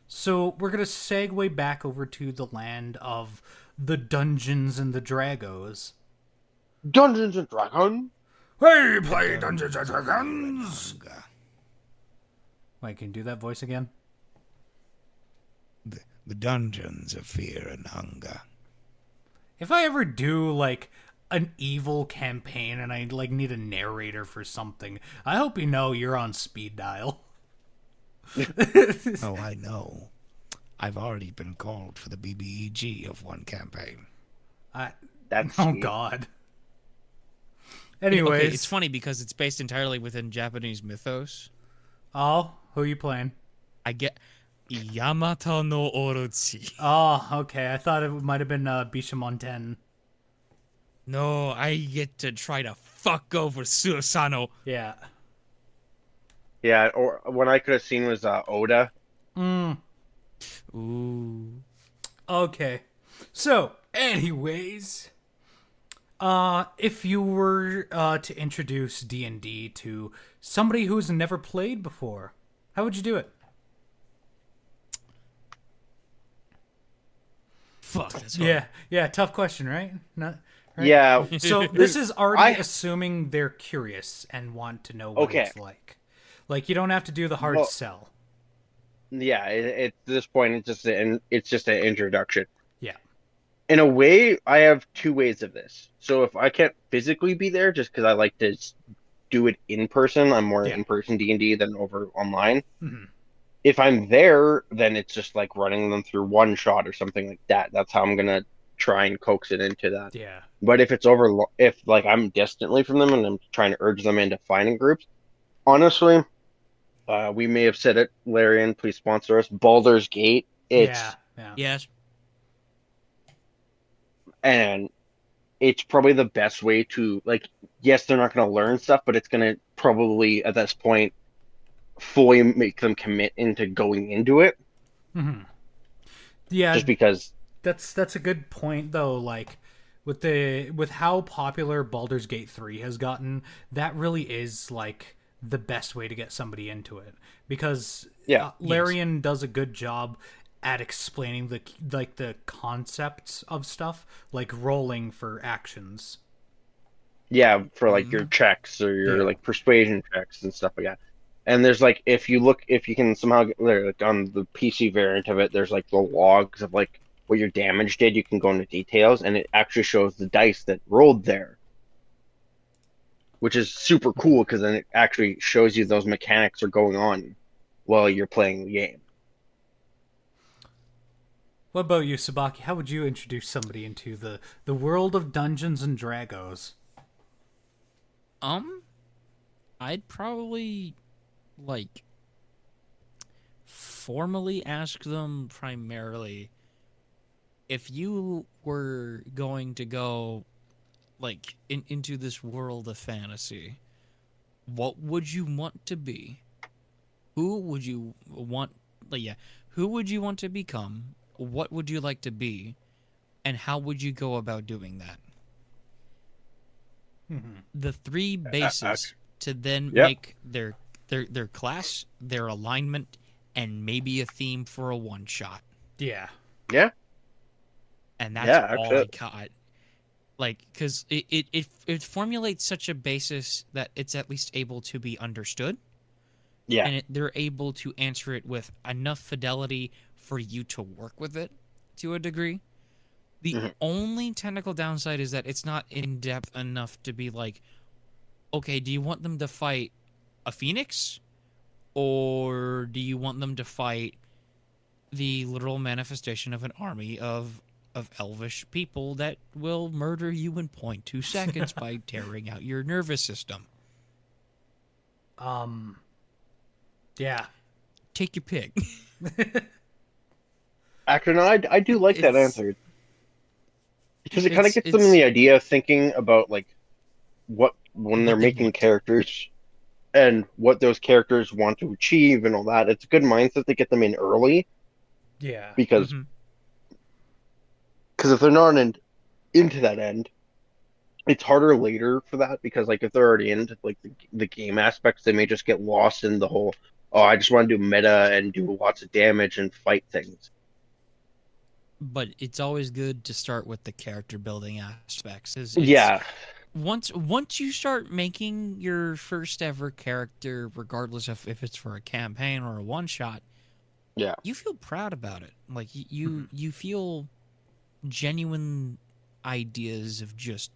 So we're gonna segue back over to the land of the Dungeons and the Dragos. Dungeons and Dragons. Hey, play Dungeons and Dragons. Wait, can you do that voice again? The dungeons of fear and hunger. If I ever do like an evil campaign and I like need a narrator for something, I hope you know you're on speed dial. Oh, I know. I've already been called for the BBEG of one campaign. That's oh sweet. God. Anyways, okay, it's funny because it's based entirely within Japanese mythos. Oh, who are you playing? I get Yamato no Orochi. Oh, okay. I thought it might have been Bishamon 10. No, I get to try to fuck over Suasano. Yeah. Yeah, or what I could have seen was Oda. Ooh. Okay. So, anyways, if you were to introduce D&D to somebody who's never played before, how would you do it? Fuck. That's hard. Yeah. Tough question, right? Not. Right? Yeah. So this is already assuming they're curious and want to know what it's like. Like, you don't have to do the hard sell. Yeah, at this point, it's just an introduction. Yeah. In a way, I have two ways of this. So if I can't physically be there, just because I like to do it in person, I'm more in-person D&D than over online. Mm-hmm. If I'm there, then it's just like running them through one shot or something like that. That's how I'm gonna try and coax it into that. Yeah. But if like I'm distantly from them and I'm trying to urge them into finding groups, honestly, we may have said it, Larian, please sponsor us. Baldur's Gate. Yeah. Yes. And it's probably the best way to, like, yes, they're not going to learn stuff, but it's going to probably, at this point, fully make them commit into going into it. Mm-hmm. Yeah. Just because. That's a good point, though. Like, with how popular Baldur's Gate 3 has gotten, that really is, like, the best way to get somebody into it. Because Larian does a good job at explaining the concepts of stuff, like rolling for actions. Yeah, for like your checks or your like persuasion checks and stuff like that. And there's like if you can somehow get there, like on the PC variant of it, there's like the logs of like what your damage did. You can go into details, and it actually shows the dice that rolled there, which is super cool because then it actually shows you those mechanics are going on while you're playing the game. What about you, Sabaki? How would you introduce somebody into the world of Dungeons and Dragons? I'd probably like formally ask them primarily if you were going to go like into this world of fantasy, what would you want to be? Who would you want who would you want to become? What would you like to be? And how would you go about doing that? The three bases to then make their class, their alignment, and maybe a theme for a one shot. Yeah. Yeah. And that's all I got. Like, because it formulates such a basis that it's at least able to be understood. Yeah. And they're able to answer it with enough fidelity for you to work with it to a degree. The only technical downside is that it's not in depth enough to be like, okay, do you want them to fight a phoenix? Or do you want them to fight the literal manifestation of an army of elvish people that will murder you in 0.2 seconds by tearing out your nervous system? Yeah. Take your pick. Actually, no, I do like that answer. Because it kind of gets them in the idea of thinking about like what when they're making characters and what those characters want to achieve and all that. It's a good mindset to get them in early. Yeah. Because if they're not into that end, it's harder later for that because like if they're already into like the game aspects, they may just get lost in the whole, oh, I just want to do meta and do lots of damage and fight things. But it's always good to start with the character building aspects. Once you start making your first ever character, regardless of if it's for a campaign or a one shot, you feel proud about it. Like you feel genuine ideas of just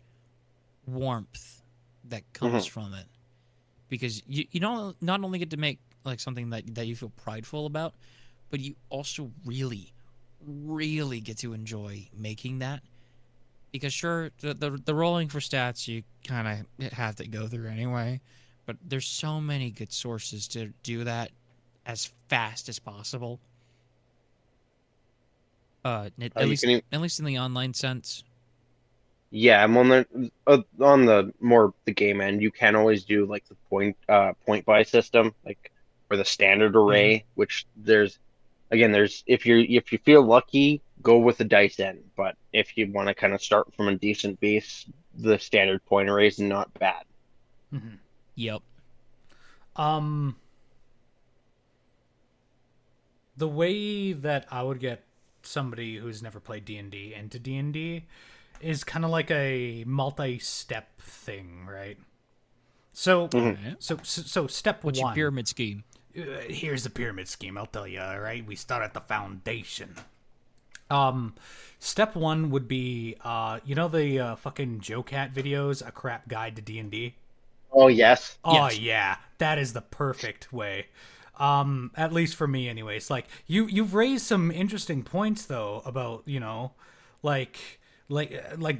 warmth that comes from it, because you don't not only get to make like something that you feel prideful about, but you also really get to enjoy making that. Because sure, the rolling for stats you kind of have to go through anyway, but there's so many good sources to do that as fast as possible. At least in the online sense. Yeah, I'm on the more the game end. You can always do like the point buy system, like or the standard array, which there's if you feel lucky, go with the dice end. But if you want to kind of start from a decent base, the standard point array is not bad. Yep. The way that I would get somebody who's never played D&D into D&D is kind of like a multi-step thing, right? So step What's one. your pyramid scheme? Here's the pyramid scheme. I'll tell you. All right, we start at the foundation. Step one would be, the fucking Joe Cat videos, A Crap Guide to D&D. Oh yes. Oh yeah, that is the perfect way. At least for me, anyways. Like you've raised some interesting points though about like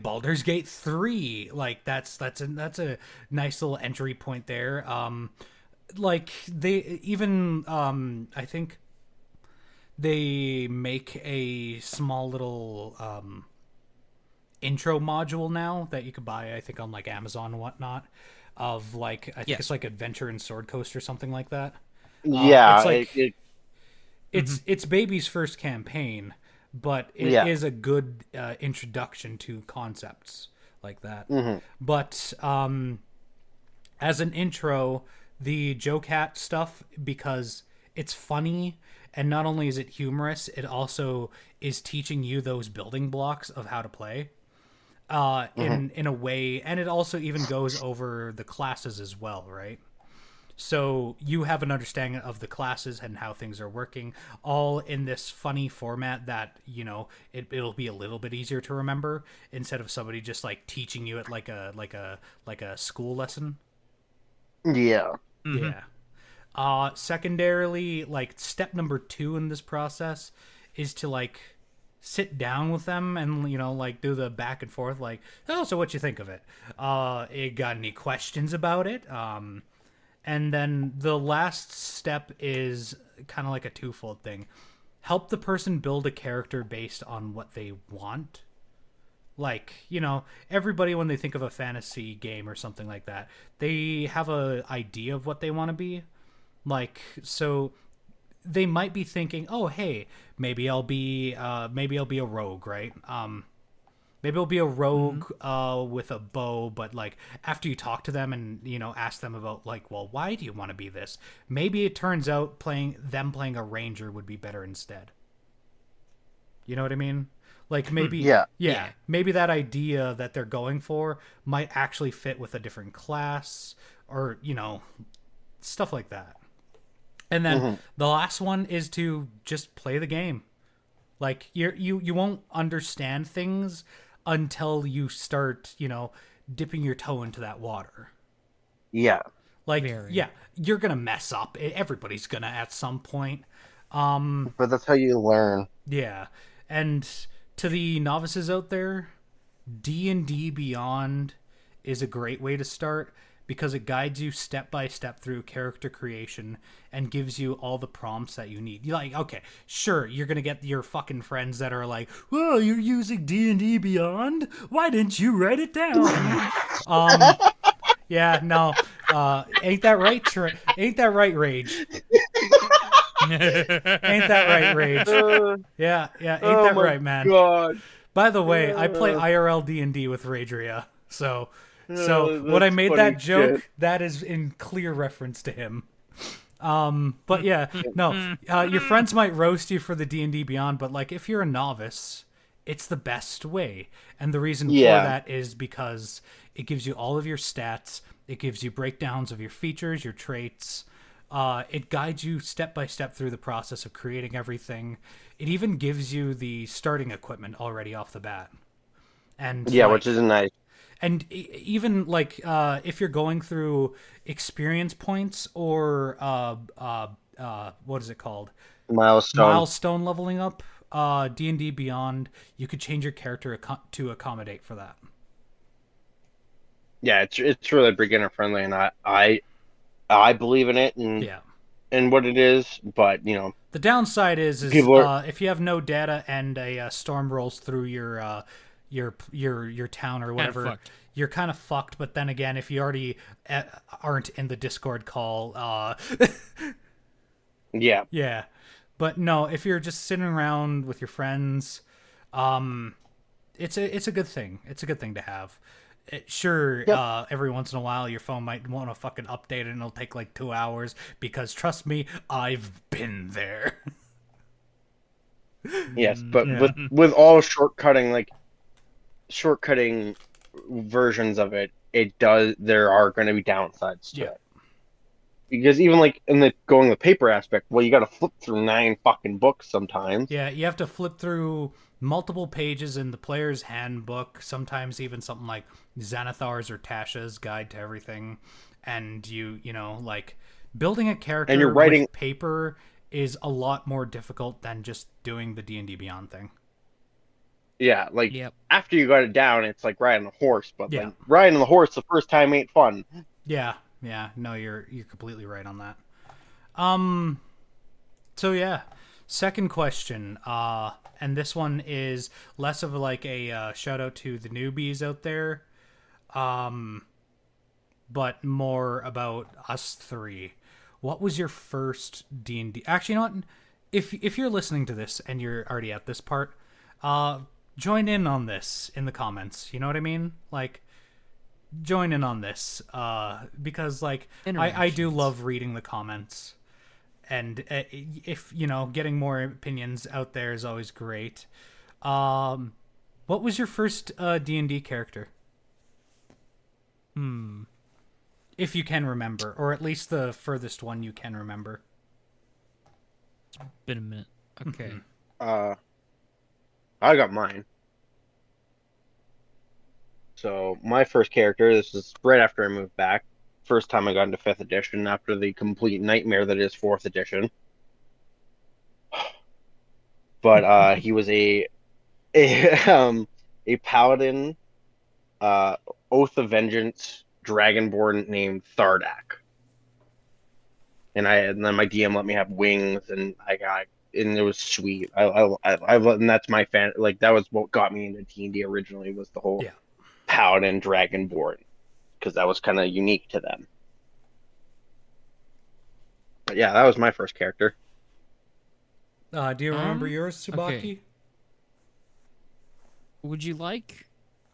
Baldur's Gate 3. Like that's a nice little entry point there. Like they even I think they make a small little intro module now that you could buy, I think, on like Amazon and whatnot, of like I think it's like Adventure in Sword Coast or something like that. It's like it's baby's first campaign, but it is a good introduction to concepts like that. But as an intro, the Joe Cat stuff, because it's funny, and not only is it humorous, it also is teaching you those building blocks of how to play in a way, and it also even goes over the classes as well, right? So you have an understanding of the classes and how things are working, all in this funny format that, you know, it'll be a little bit easier to remember instead of somebody just like teaching you it like a school lesson. Yeah. Yeah. Secondarily, like step number 2 in this process is to like sit down with them and, you know, like do the back and forth, like, oh, so what you think of it? You got any questions about it? And then the last step is kind of like a twofold thing. Help the person build a character based on what they want. Like, you know, everybody, when they think of a fantasy game or something like that, they have a idea of what they want to be. Like, so they might be thinking, oh, hey, maybe I'll be a rogue, right? Maybe I'll be a rogue with a bow, but like after you talk to them and, you know, ask them about like, well, why do you want to be this? Maybe it turns out playing a ranger would be better instead. You know what I mean? Like maybe Yeah. maybe that idea that they're going for might actually fit with a different class, or, you know, stuff like that. And then the last one is to just play the game. Like you won't understand things until you start, you know, dipping your toe into that water. Yeah. Like, Very. yeah, you're gonna mess up. Everybody's gonna at some point. But that's how you learn. Yeah, and to the novices out there, D&D Beyond is a great way to start because it guides you step by step through character creation and gives you all the prompts that you need. You're like, okay, sure, you're gonna get your fucking friends that are like, "Whoa, you're using D&D Beyond? Why didn't you write it down?" Yeah, no, ain't that right? Ain't that right, Rage? Ain't that right, Rage? Yeah, ain't that right, man? God. By the way, I play IRL D&D with Ragerea, so when I that's made funny that joke, shit. that is in clear reference to him. But yeah, no, your friends might roast you for the D&D Beyond, but like if you're a novice, it's the best way, and the reason for that is because it gives you all of your stats, it gives you breakdowns of your features, your traits. It guides you step by step through the process of creating everything. It even gives you the starting equipment already off the bat. And Yeah, like, which is nice. and even like if you're going through experience points or what is it called? Milestone leveling up, D&D Beyond, you could change your character to accommodate for that. Yeah, it's really beginner friendly, and I believe in it and what it is, but you know, the downside is people are, if you have no data and a storm rolls through your town or whatever, you're kind of fucked. But then again, if you already aren't in the Discord call, yeah. But no, if you're just sitting around with your friends, it's a good thing. It's a good thing to have. Every once in a while your phone might want to fucking update it and it'll take like 2 hours because trust me, I've been there. Yes, but with all shortcutting versions of it, there are going to be downsides to it. Because even like in the going the paper aspect, well, you got to flip through 9 fucking books sometimes. Yeah, you have to flip through multiple pages in the player's handbook, sometimes even something like Xanathar's or Tasha's Guide to Everything. And you know, like building a character and you're writing with paper is a lot more difficult than just doing the D&D Beyond thing. Yeah, like after you got it down, it's like riding a horse, but yeah. like riding the horse the first time ain't fun. Yeah, no, you're completely right on that. So yeah, second question, and this one is less of like a shout out to the newbies out there, but more about us three. What was your first D&D? Actually, you know what? If you're listening to this and you're already at this part, join in on this in the comments. You know what I mean? Like, join in on this, because like I do love reading the comments, and if you know, getting more opinions out there is always great. What was your first D&D character? If you can remember, or at least the furthest one you can remember. Been a minute. Okay. I got mine. So my first character, this is right after I moved back. First time I got into 5th edition after the complete nightmare that is 4th edition. But he was a paladin, Oath of Vengeance, dragonborn named Thardak. And then my DM let me have wings, and and it was sweet. And that's my fan. Like that was what got me into D&D originally, was the whole paladin dragonborn, because that was kind of unique to them. But yeah, that was my first character. Do you remember yours, Tsubaki? Okay. Would you like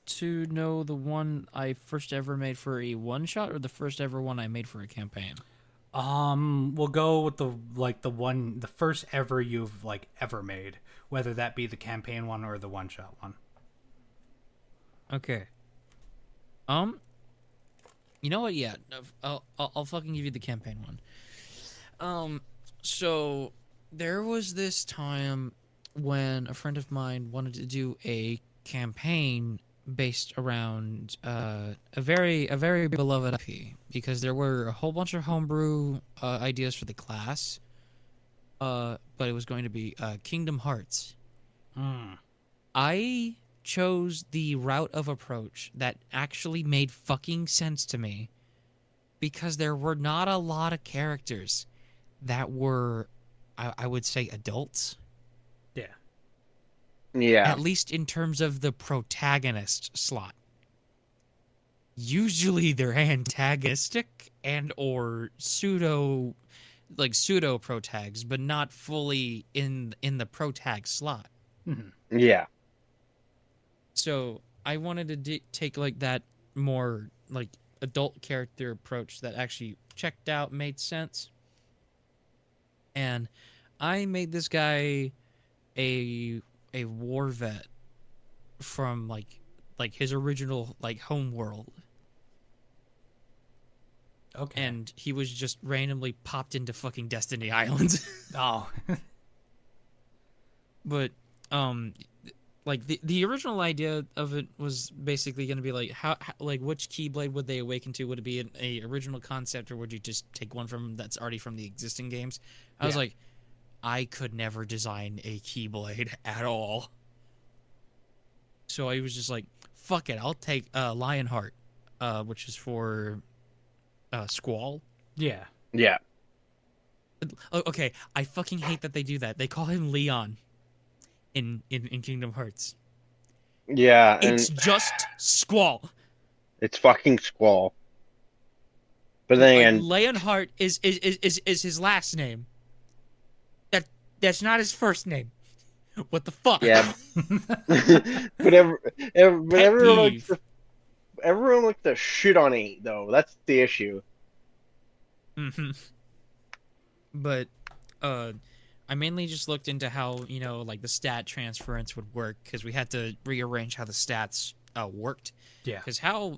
to know the one I first ever made for a one-shot, or the first ever one I made for a campaign? We'll go with the first ever you've ever made, whether that be the campaign one or the one-shot one. Okay. You know what? Yeah, I'll fucking give you the campaign one. So there was this time when a friend of mine wanted to do a campaign based around a very beloved IP, because there were a whole bunch of homebrew ideas for the class, but it was going to be Kingdom Hearts. I chose the route of approach that actually made fucking sense to me, because there were not a lot of characters that were, I would say, adults. Yeah. At least in terms of the protagonist slot. Usually they're antagonistic and or pseudo protags, but not fully in the protag slot. Yeah. So I wanted to take that more adult character approach that actually checked out, made sense. And I made this guy a war vet from his original home world. Okay. And he was just randomly popped into fucking Destiny Islands. Oh. But the original idea of it was basically going to be how which Keyblade would they awaken to? Would it be a original concept, or would you just take one that's already from the existing games? I was like, I could never design a Keyblade at all. So I was just like, fuck it, I'll take Lionheart, which is for Squall. Yeah. Yeah. Okay, I fucking hate that they do that. They call him Leon in Kingdom Hearts. Yeah. It's just Squall. It's fucking Squall. But then again, Lionheart is his last name. That's not his first name. What the fuck? Yeah. but everyone likes to shit on 8, though. That's the issue. But I mainly just looked into how the stat transference would work, because we had to rearrange how the stats worked. Yeah. Because how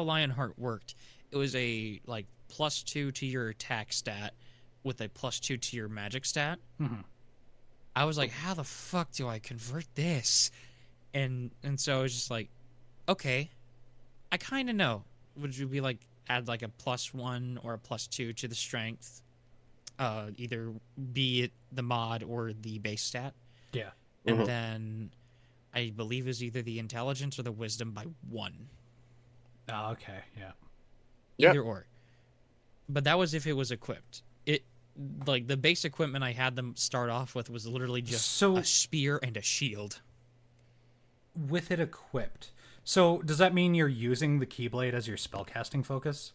Lionheart worked, it was a +2 to your attack stat with a +2 to your magic stat. I was like, how the fuck do I convert this? And so I was just like, okay, I kind of know. Would you be add a +1 or a +2 to the strength, either be it the mod or the base stat? Yeah. And then I believe is either the intelligence or the wisdom by 1. Oh, okay. Yeah. Either or. But that was if it was equipped. The base equipment I had them start off with was literally just a spear and a shield. With it equipped. So does that mean you're using the Keyblade as your spellcasting focus?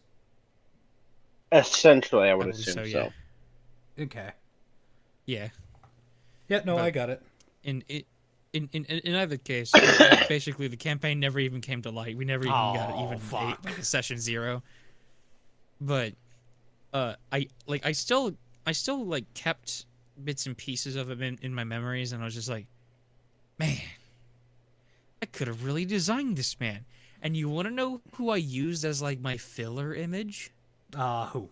Essentially, I would assume so. Yeah. Okay. Yeah. Yeah, no, I got it. In either case, basically the campaign never even came to light. We never even got a session 0. But I still kept bits and pieces of it in my memories, and I was just like, man, I could have really designed this man. And you want to know who I used as like my filler image? Who?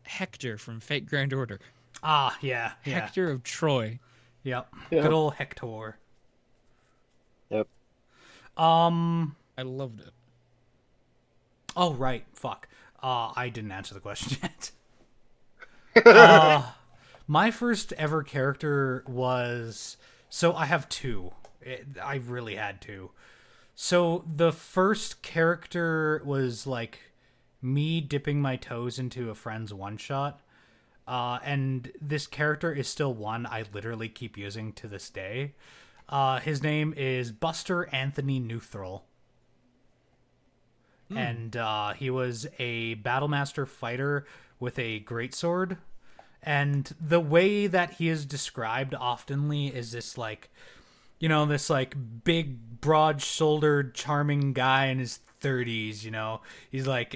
Hector from Fate Grand Order. Ah, yeah. Hector of Troy. Yep. Yeah. Good old Hector. Yep. I loved it. Oh, right. Fuck. I didn't answer the question yet. My first ever character was... So I have two. I really had two. So the first character was like me dipping my toes into a friend's one-shot. And this character is still one I literally keep using to this day. His name is Buster Anthony Neutral. And he was a Battlemaster fighter with a greatsword. And the way that he is described oftenly is this, like, you know, this, like, big, broad-shouldered, charming guy in his 30s, you know? He's, like,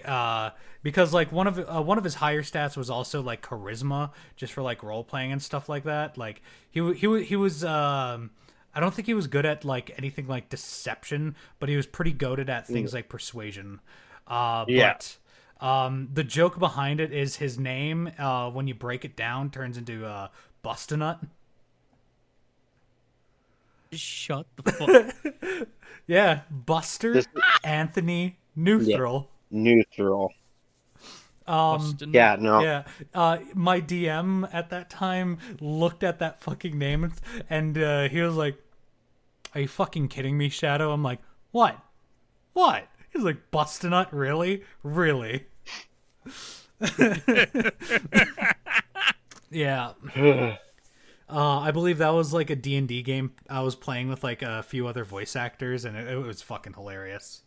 because, like, one of his higher stats was also, like, charisma, just for, like, role-playing and stuff like that. Like, he was, I don't think he was good at, like, anything like deception, but he was pretty goated at things like persuasion. But the joke behind it is his name, when you break it down, turns into Bustinut. Shut the fuck. Yeah, Buster Anthony Neutral. Yeah. Neutral. Yeah, no. Yeah. My DM at that time looked at that fucking name and he was like, "Are you fucking kidding me, Shadow?" I'm like, "What? What?" He's like, "Bustinut, really? Really?" Yeah. I believe that was like a D&D game I was playing with like a few other voice actors, and it was fucking hilarious.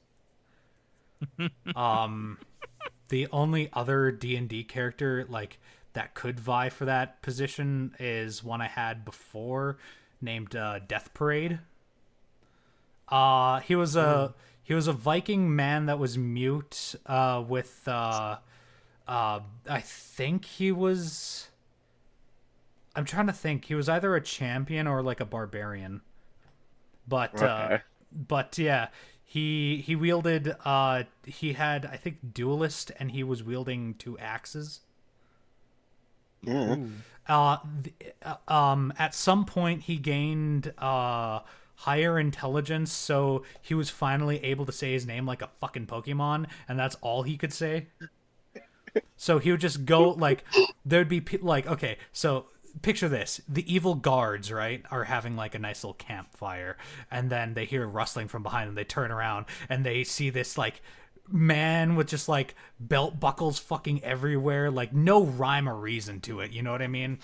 The only other D&D character like that could vie for that position is one I had before, named Death Parade. He was a Viking man that was mute with I think he was... I'm trying to think. He was either a champion or like a barbarian. But Okay. But yeah, he wielded he had, I think, duelist, and he was wielding 2 axes. Mm. At some point he gained higher intelligence, so he was finally able to say his name like a fucking Pokemon, and that's all he could say. So he would just go, like, there'd be like, okay, so picture this: the evil guards, right, are having like a nice little campfire, and then they hear rustling from behind them. They turn around and they see this like man with just like belt buckles fucking everywhere, like no rhyme or reason to it, you know what I mean?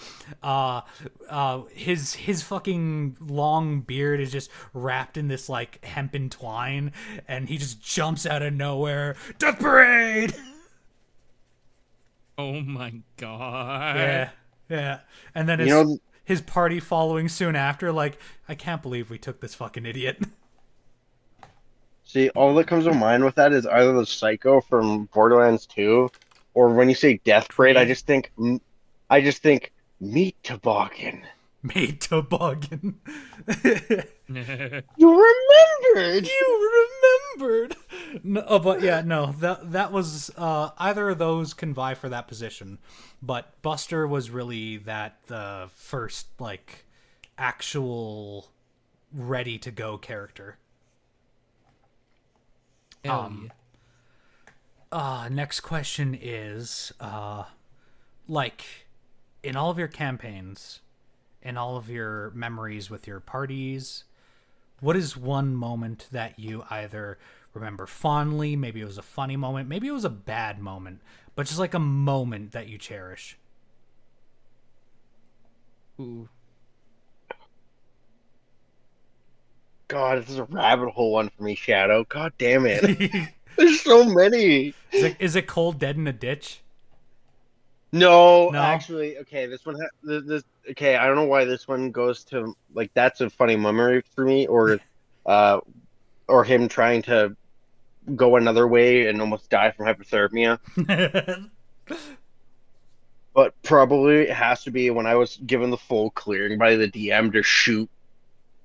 His fucking long beard is just wrapped in this like hempen twine, and he just jumps out of nowhere. Death Parade! Oh my god. Yeah. And then his party following soon after, like, I can't believe we took this fucking idiot. See, all that comes to mind with that is either the Psycho from Borderlands 2, or when you say Death Parade, I just think meat toboggan. Meat toboggan. You remembered. No, but yeah, no, that was either of those can vie for that position, but Buster was really the first like actual ready to go character. Next question is like, in all of your campaigns, in all of your memories with your parties, what is one moment that you either remember fondly? Maybe it was a funny moment, maybe it was a bad moment, but just like a moment that you cherish. Ooh. God, this is a rabbit hole one for me, Shadow. God damn it. There's so many. Is it Cold Dead in a Ditch? No, No? actually, okay, this one, okay, I don't know why this one goes to, like, that's a funny memory for me, or him trying to go another way and almost die from hypothermia. But probably it has to be when I was given the full clearing by the DM to shoot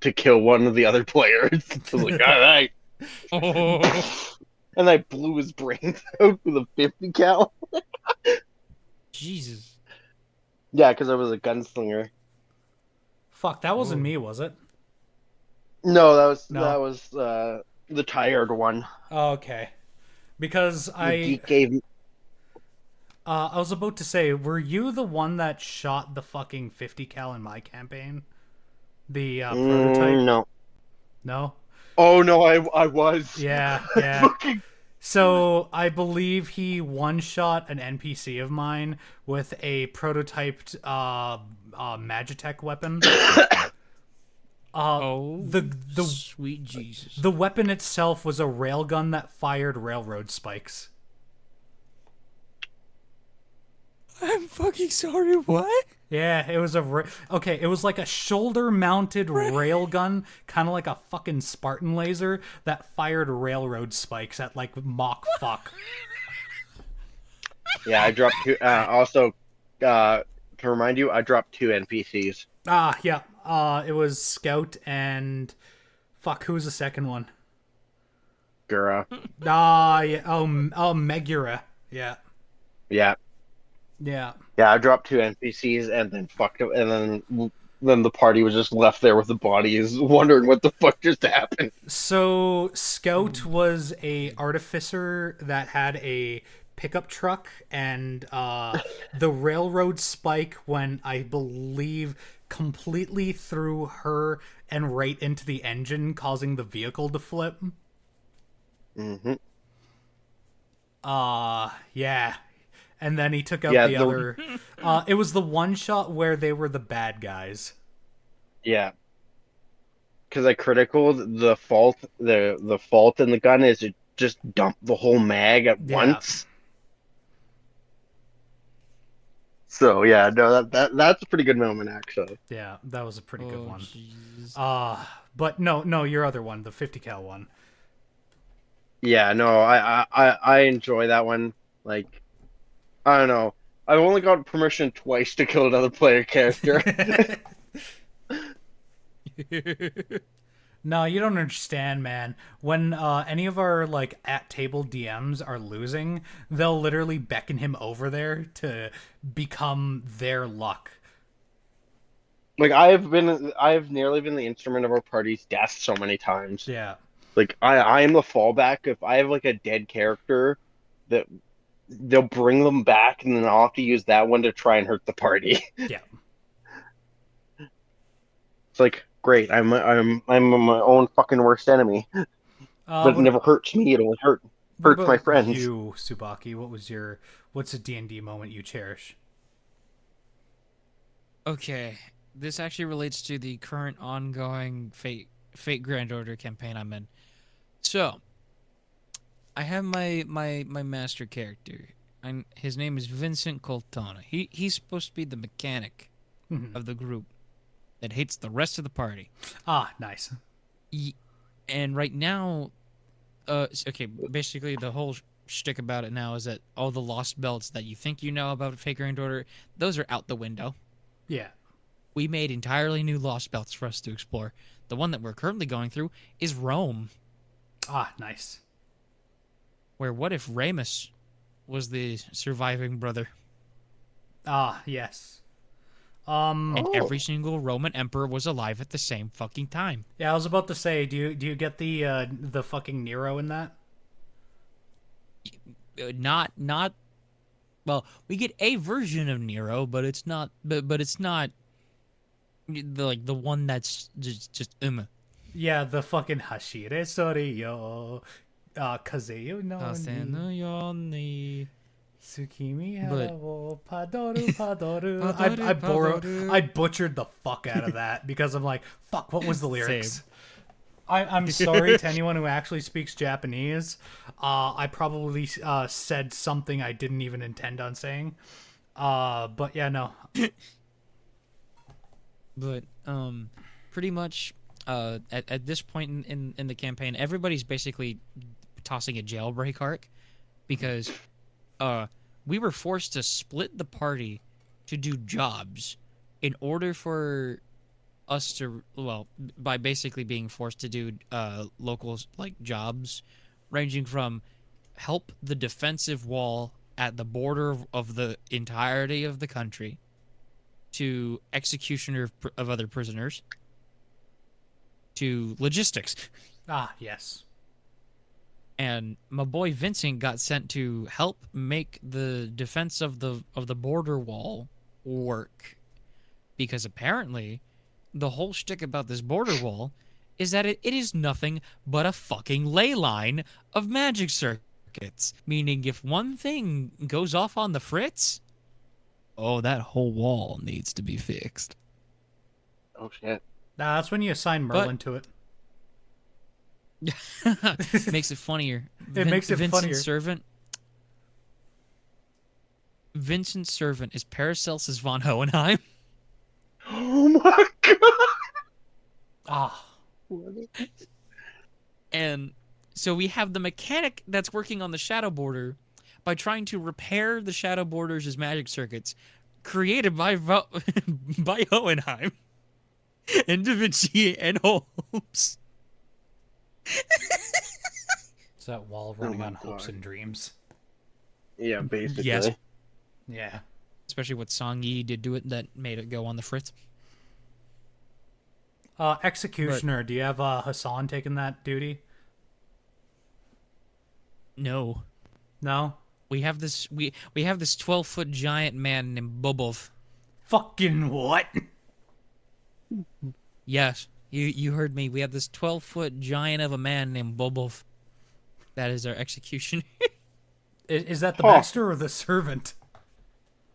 to kill one of the other players. I was like, all right, And I blew his brains out with a 50 cal. Jesus. Yeah, because I was a gunslinger. Fuck, that wasn't Oh. me, was it? No, No. that was the tired one. Okay. Because The geek gave me. I was about to say, were you the one that shot the fucking 50 cal in my campaign? The prototype? No. No? Oh no, I was. Yeah, I yeah. fucking- So I believe he one-shot an NPC of mine with a prototyped Magitech weapon. Oh, the sweet Jesus. the weapon itself was a railgun that fired railroad spikes. I'm fucking sorry, what? Yeah, it was okay. It was like a shoulder-mounted railgun, kind of like a fucking Spartan laser that fired railroad spikes at like Mach fuck. Yeah, I dropped two. Also, to remind you, I dropped two NPCs. Ah, yeah. It was Scout and fuck. Who was the second one? Gura. Ah, yeah. Oh, Megura. Yeah, Yeah. yeah. Yeah, I dropped two NPCs and then fucked up, and then the party was just left there with the bodies, wondering what the fuck just happened. So Scout was a artificer that had a pickup truck, and the railroad spike went, I believe, completely through her and right into the engine, causing the vehicle to flip. Mm-hmm. Yeah. And then he took out Yeah, the the- other. It was the one shot where they were the bad guys. Yeah. Because I critical the fault in the gun is it just dumped the whole mag at Yeah. once. So yeah, no, that's a pretty good moment actually. Yeah, that was a pretty good one. Jesus. But no, your other one, the 50 cal one. Yeah, no, I enjoy that one. Like, I don't know. I've only got permission twice to kill another player character. No, you don't understand, man. When any of our like at table DMs are losing, they'll literally beckon him over there to become their luck. Like I've nearly been the instrument of our party's death so many times. Yeah. Like I am the fallback if I have like a dead character that they'll bring them back and then I'll have to use that one to try and hurt the party. Yeah. It's like great, I'm my own fucking worst enemy. But it never hurts me, it only hurts my friends. You, Subaki, what's a D&D moment you cherish? Okay, this actually relates to the current ongoing Fate Grand Order campaign I'm in. So, I have my master character. His name is Vincent Coltana. He's supposed to be the mechanic of the group that hates the rest of the party. Ah, nice. And right now, okay, basically the whole shtick about it now is that all the lost belts that you think you know about Fate Grand Order, those are out the window. Yeah. We made entirely new lost belts for us to explore. The one that we're currently going through is Rome, Ah, nice. where what if Ramus was the surviving brother? Ah, yes. And every single Roman emperor was alive at the same fucking time. Yeah, I was about to say, do you get the fucking Nero in that? Not well, we get a version of Nero, but it's not but it's not the one that's just Yeah, the fucking Hashire Soriyo, Kazeyo no ni, Tsukimi But- Harawo, Padoru. I butchered the fuck out of that because I'm like, fuck, what was the lyrics? Same. I'm sorry to anyone who actually speaks Japanese. I probably said something I didn't even intend on saying. But yeah, no. But pretty much at this point in the campaign, everybody's basically tossing a jailbreak arc because we were forced to split the party to do jobs in order for us to, well, by basically being forced to do local like jobs, ranging from help the defensive wall at the border of the entirety of the country, to executioner of other prisoners, to logistics. Ah, yes. And my boy Vincent got sent to help make the defense of the border wall work, because apparently the whole shtick about this border wall is that it is nothing but a fucking ley line of magic circuits. Meaning, if one thing goes off on the fritz, oh, that whole wall needs to be fixed. Oh shit. Nah, that's when you assign Merlin to it. Makes it funnier. It makes it funnier. Vincent's servant is Paracelsus von Hohenheim. Oh my god. Ah. And so we have the mechanic that's working on the shadow border by trying to repair the shadow borders' magic circuits created by by Hohenheim and Da Vinci and Holmes. It's that wall running my on hopes God. and dreams. Yeah, basically. Yes. Yeah. Especially what Song Yi did to it that made it go on the fritz. Executioner, do you have Hassan taking that duty? No. No? We have this 12-foot giant man named Bobov. Fucking what? Yes, you heard me. We have this 12-foot giant of a man named Bobov. That is our executioner. Is that the Huh. master or the servant?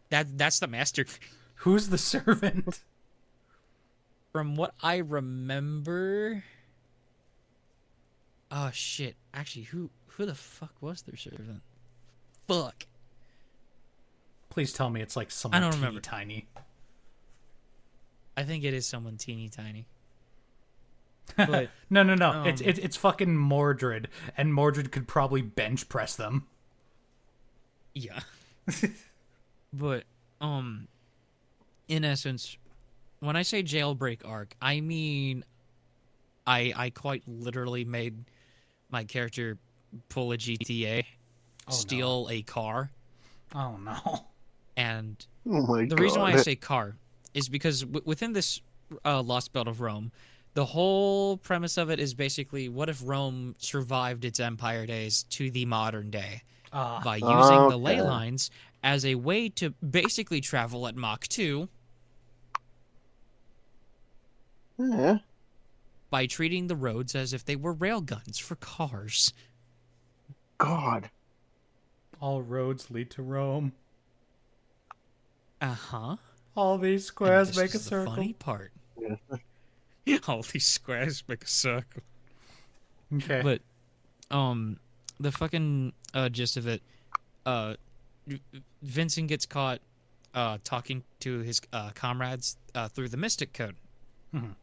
That's the master. Who's the servant? From what I remember. Oh shit! Actually, who the fuck was their servant? Fuck. Please tell me it's like I someone don't teeny remember. tiny. I think it is someone teeny tiny. But No. It's fucking Mordred, and Mordred could probably bench press them. yeah. But in essence, when I say jailbreak arc, I mean I quite literally made my character pull a GTA, steal a car, Oh no. and Oh my the god. reason why I say car is because within this Lost Belt of Rome, the whole premise of it is basically, what if Rome survived its empire days to the modern day by using the ley Okay. lines as a way to basically travel at Mach 2 Yeah. by treating the roads as if they were railguns for cars. God. All roads lead to Rome. Uh-huh. All these And squares this make a is the circle. funny part. Yeah. All these squares make a circle. Okay. But the fucking gist of it, Vincent gets caught talking to his comrades through the Mystic Code. Mhm.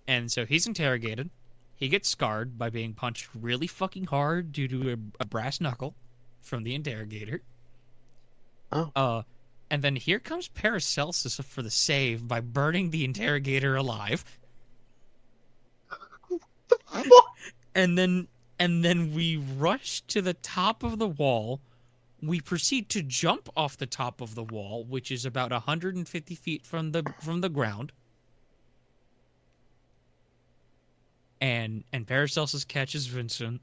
And so he's interrogated. He gets scarred by being punched really fucking hard due to a brass knuckle from the interrogator. Oh. And then here comes Paracelsus for the save by burning the interrogator alive. And then we rush to the top of the wall. We proceed to jump off the top of the wall, which is about 150 feet from the ground. And Paracelsus catches Vincent.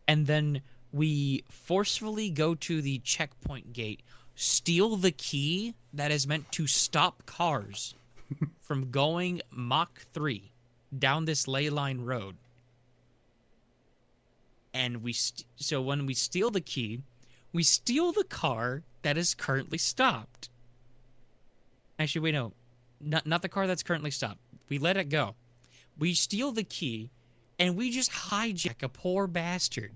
And then we forcefully go to the checkpoint gate, steal the key that is meant to stop cars from going Mach 3 down this ley line road. And so when we steal the key, we steal the car that is currently stopped. Actually, wait, no. Not the car that's currently stopped. We let it go. We steal the key, and we just hijack a poor bastard.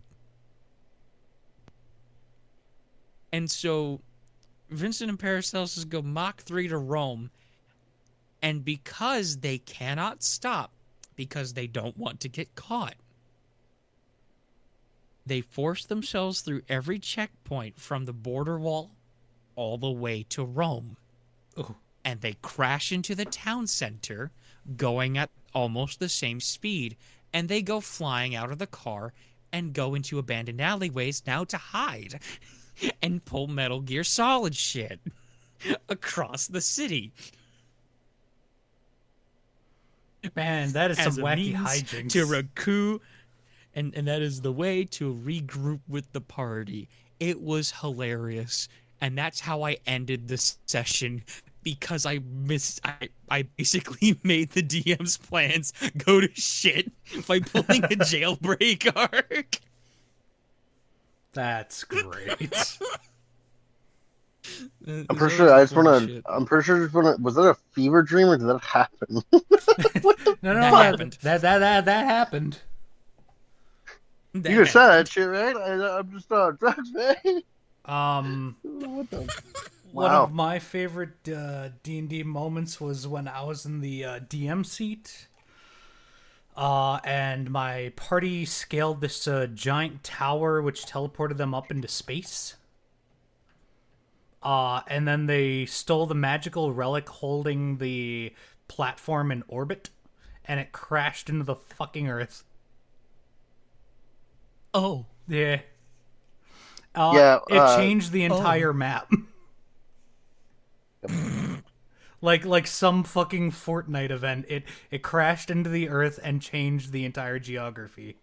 And so Vincent and Paracelsus go Mach 3 to Rome, and because they cannot stop, because they don't want to get caught, they force themselves through every checkpoint from the border wall all the way to Rome. Oh. and they crash into the town center going at almost the same speed, and they go flying out of the car and go into abandoned alleyways now to hide and pull Metal Gear Solid shit across the city. Man, that is some As a wacky means hijinks. to recoup, and that is the way to regroup with the party. It was hilarious, and that's how I ended the session, because I basically made the DM's plans go to shit by pulling a jailbreak arc. That's great. I'm pretty sure just wanna. Was that a fever dream or did that happen? No, That happened. That happened. You just said that shit, right? I'm just on drugs, man. What the? One Wow. of my favorite D&D moments was when I was in the DM seat, and my party scaled this giant tower which teleported them up into space. And then they stole the magical relic holding the platform in orbit, and it crashed into the fucking Earth. Oh. Yeah. Yeah, It changed the entire map. like some fucking Fortnite event. It crashed into the Earth and changed the entire geography.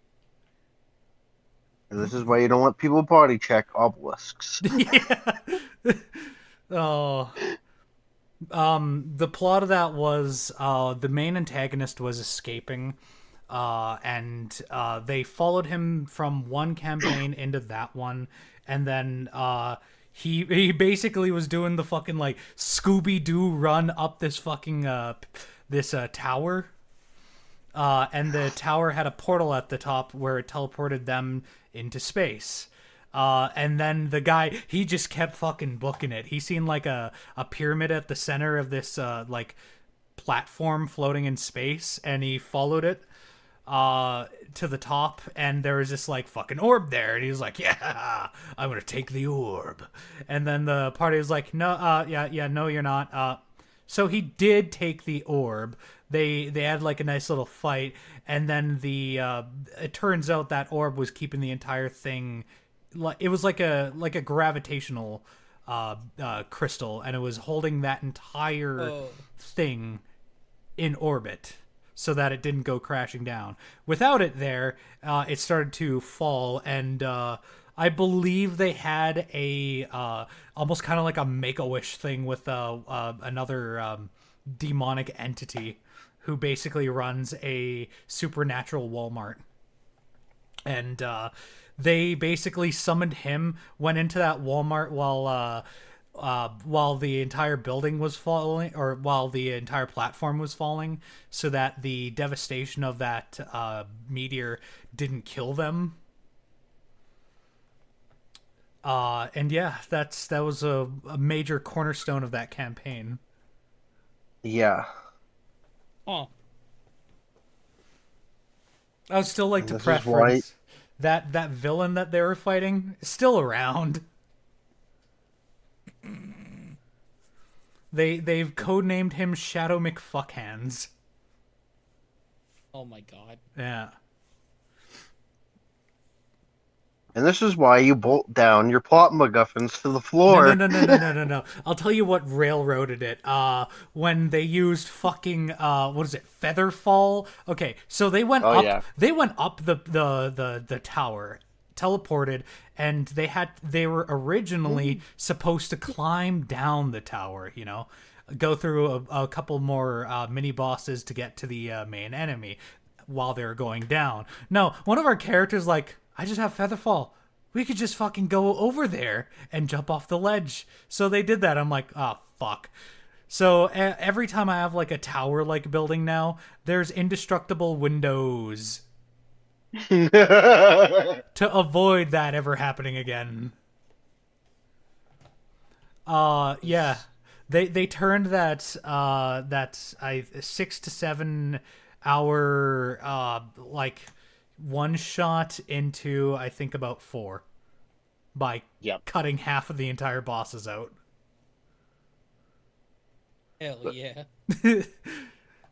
And this is why you don't let people party check obelisks. Yeah. Oh. The plot of that was the main antagonist was escaping, and they followed him from one campaign into that one, and then he basically was doing the fucking like Scooby-Doo run up this fucking this tower. And the tower had a portal at the top where it teleported them into space. And then the guy, he just kept fucking booking it. He seen like a pyramid at the center of this like platform floating in space, and he followed it to the top, and there was this like fucking orb there, and he was like, yeah, I'm gonna take the orb. And then the party was like, no, no, you're not. So he did take the orb. They had like a nice little fight, and then it turns out that orb was keeping the entire thing. It was like a gravitational crystal, and it was holding that entire thing in orbit so that it didn't go crashing down. Without it there, it started to fall, and I believe they had a almost kind of like a Make-A-Wish thing with another demonic entity who basically runs a supernatural Walmart. And they basically summoned him, went into that Walmart while the entire building was falling, or while the entire platform was falling, so that the devastation of that meteor didn't kill them. And yeah, that was a major cornerstone of that campaign. Yeah. Oh. I would still like And to this is preference that villain that they were fighting is still around. They've codenamed him Shadow McFuckhands. Oh my god. Yeah. And this is why you bolt down your plot MacGuffins to the floor. No. I'll tell you what railroaded it. When they used fucking what is it, Featherfall? Okay, so they went up. Yeah. They went up the tower, teleported, and they were originally supposed to climb down the tower. You know, go through a couple more mini bosses to get to the main enemy while they were going down. No, one of our characters like, I just have Featherfall. We could just fucking go over there and jump off the ledge. So they did that. I'm like, oh, fuck. So every time I have like a tower-like building now, there's indestructible windows to avoid that ever happening again. Yeah. They turned that 6 to 7 hour like one shot into, I think, about 4 by cutting half of the entire bosses out. Hell yeah.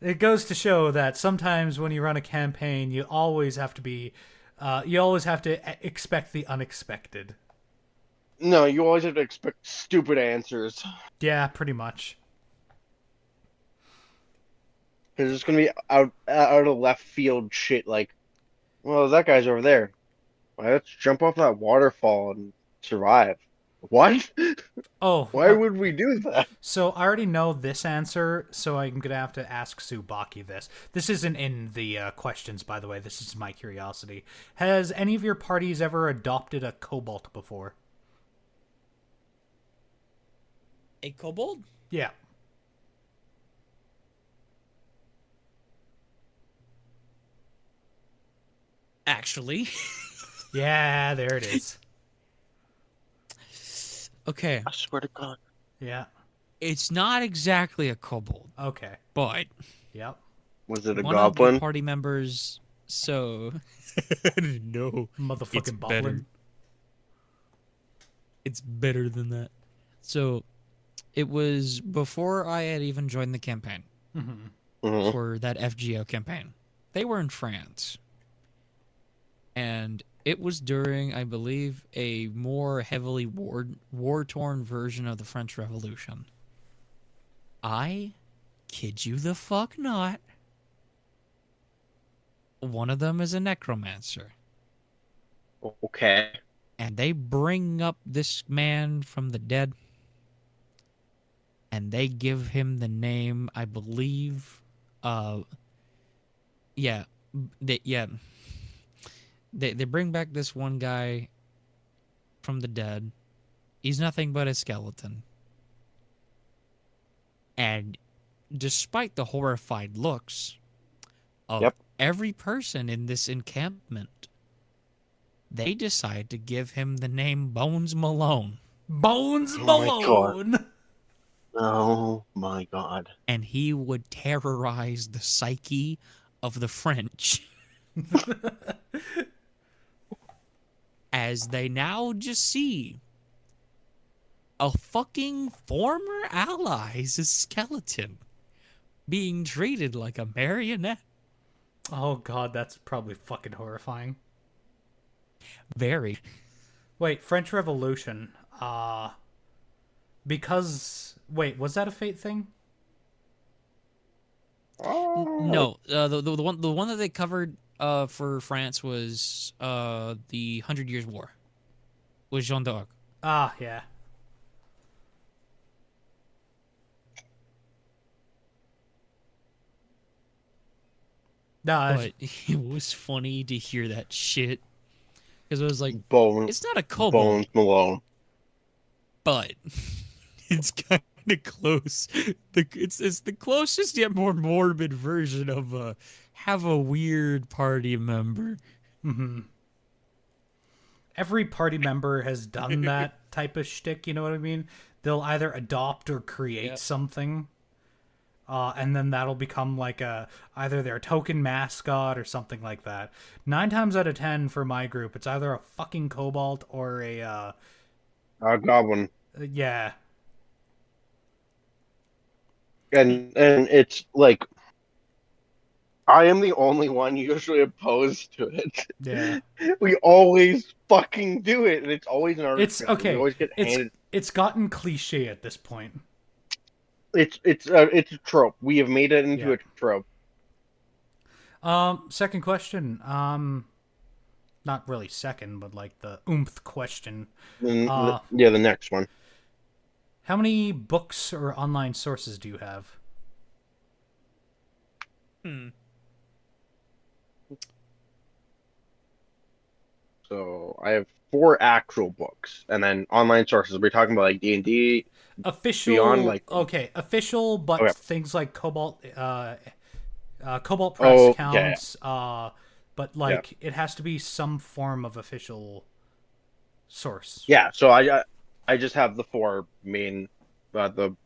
It goes to show that sometimes when you run a campaign, you always have to be, you always have to expect the unexpected. No, you always have to expect stupid answers. Yeah, pretty much. Because it's gonna be out of left field shit. Like, well, that guy's over there. Well, let's jump off that waterfall and survive. What? Oh, Why would we do that? so I already know this answer, so I'm gonna have to ask Subaki this. This isn't in the questions, by the way. This is my curiosity. Has any of your parties ever adopted a kobold before? A kobold? Yeah. Actually. Yeah, there it is. Okay. I swear to God. Yeah. It's not exactly a kobold, Okay. but Yep. Was it a one of the goblin? party members. So. No. Motherfucking It's boblin. better. It's better than that. So, it was before I had even joined the campaign Mhm. for that FGO campaign. They were in France. And it was during, I believe, a more heavily war-torn version of the French Revolution. I kid you the fuck not. One of them is a necromancer. Okay. And they bring up this man from the dead. And they give him the name, I believe, yeah. They bring back this one guy from the dead. He's nothing but a skeleton. And despite the horrified looks of every person in this encampment, they decide to give him the name Bones Malone. Bones Oh my Malone! Oh my God. And he would terrorize the psyche of the French. As they now just see a fucking former ally's skeleton being treated like a marionette. Oh god, that's probably fucking horrifying. Very. Wait, French Revolution. Because wait, was that a fate thing? No, the one that they covered for France was the 100 Years' War with Jean d'Arc. Ah, yeah. No, But it was funny to hear that shit because it was like, Bones. it's not a kobold, Bones Malone. but it's kind of close. It's the closest yet more morbid version of have a weird party member. Mm-hmm. Every party member has done that type of shtick, you know what I mean? They'll either adopt or create something. And then that'll become like either their token mascot or something like that. 9 times out of 10 for my group, it's either a fucking kobold or a Goblin. yeah. And it's like, I am the only one usually opposed to it. Yeah. We always fucking do it, and it's always an artifact. It's okay. We always get handed. It's gotten cliche at this point. It's a trope. We have made it into a trope. Second question. Not really second, but like the oomph question. The next one. How many books or online sources do you have? So I have 4 actual books, and then online sources. We're talking about like D&D. Official, Beyond, like, official, but okay. Things like Cobalt Press counts. But like it has to be some form of official source. Yeah, so I just have the 4 main the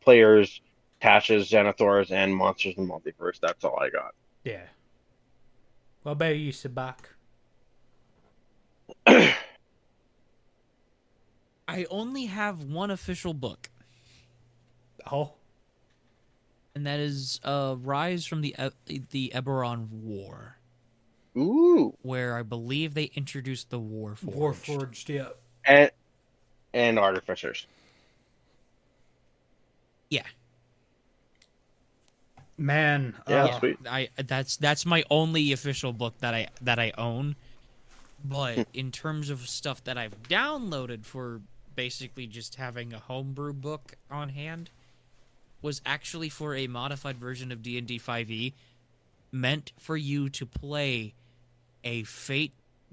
players, Tashes, Xanathors, and Monsters in the Multiverse. That's all I got. Yeah. What about you, Sabak? I only have one official book. Oh. and that is Rise from the Eberron War, Ooh, where I believe they introduced the Warforged. Warforged, yeah. and Artificers. Yeah, Man, Yeah, sweet. that's my only official book that I own. But in terms of stuff that I've downloaded for basically just having a homebrew book on hand, was actually for a modified version of D&D 5e, meant for you to play a Fate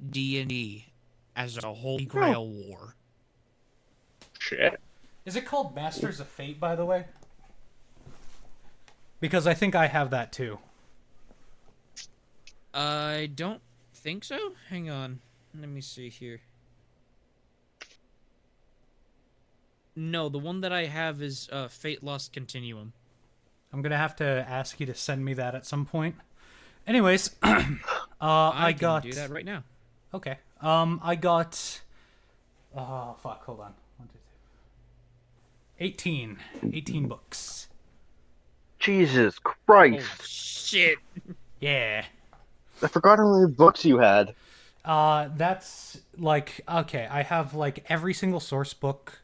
D&D as a Holy Grail war. Shit. is it called Masters of Fate, by the way? Because I think I have that too. I don't think so. Hang on. Let me see here. No, the one that I have is Fate Lost Continuum. I'm gonna have to ask you to send me that at some point. Anyways, I can got do that right now. okay. I got. Oh fuck! Hold on. 1, 2, 3. 18 books. Jesus Oh Christ. shit! Yeah. I forgot how many books you had. That's like okay. I have like every single source book,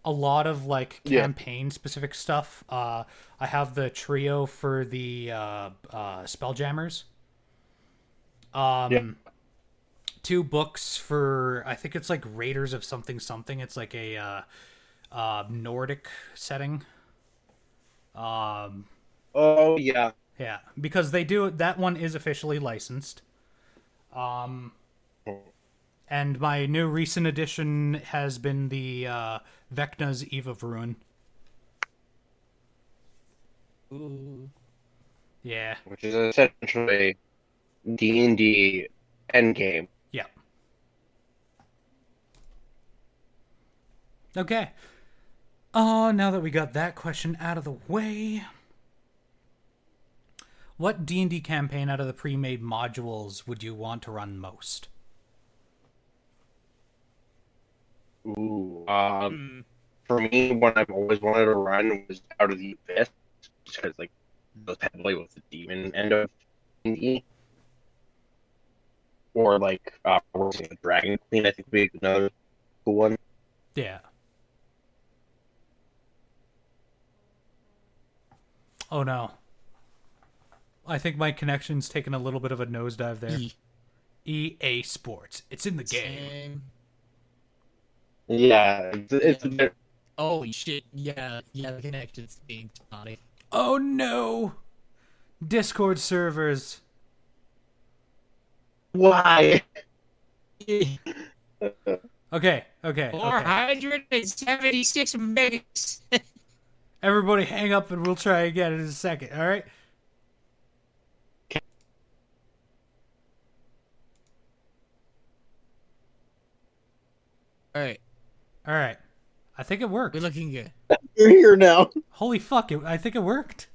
a lot of like Yeah. campaign specific stuff. I have the trio for the Spelljammers. Yeah. 2 books for I think it's like Raiders of something something. It's like a Nordic setting. Oh, yeah. Yeah, because they do that one is officially licensed. And my new recent addition has been the Vecna's Eve of Ruin. Ooh. Yeah, Which is essentially D&D Endgame. yeah. Okay. Oh, now that we got that question out of the way, what D&D campaign out of the pre-made modules would you want to run most? Ooh. For me, what I've always wanted to run was Out of the Abyss, just because like goes heavily with the demon end of D&D. Or like working with Dragon Queen, I think would be another cool one. Yeah. Oh no. I think my connection's taken a little bit of a nosedive there. EA Sports. It's in the game. Yeah, it's a bit. Holy shit! Yeah, the connection's being spotty. Oh no! Discord servers. Why? Okay. 476 megs. Everybody hang up and we'll try again in a second, alright? Alright, Alright. I think it worked. we're looking good. You're here now. Holy fuck, I think it worked.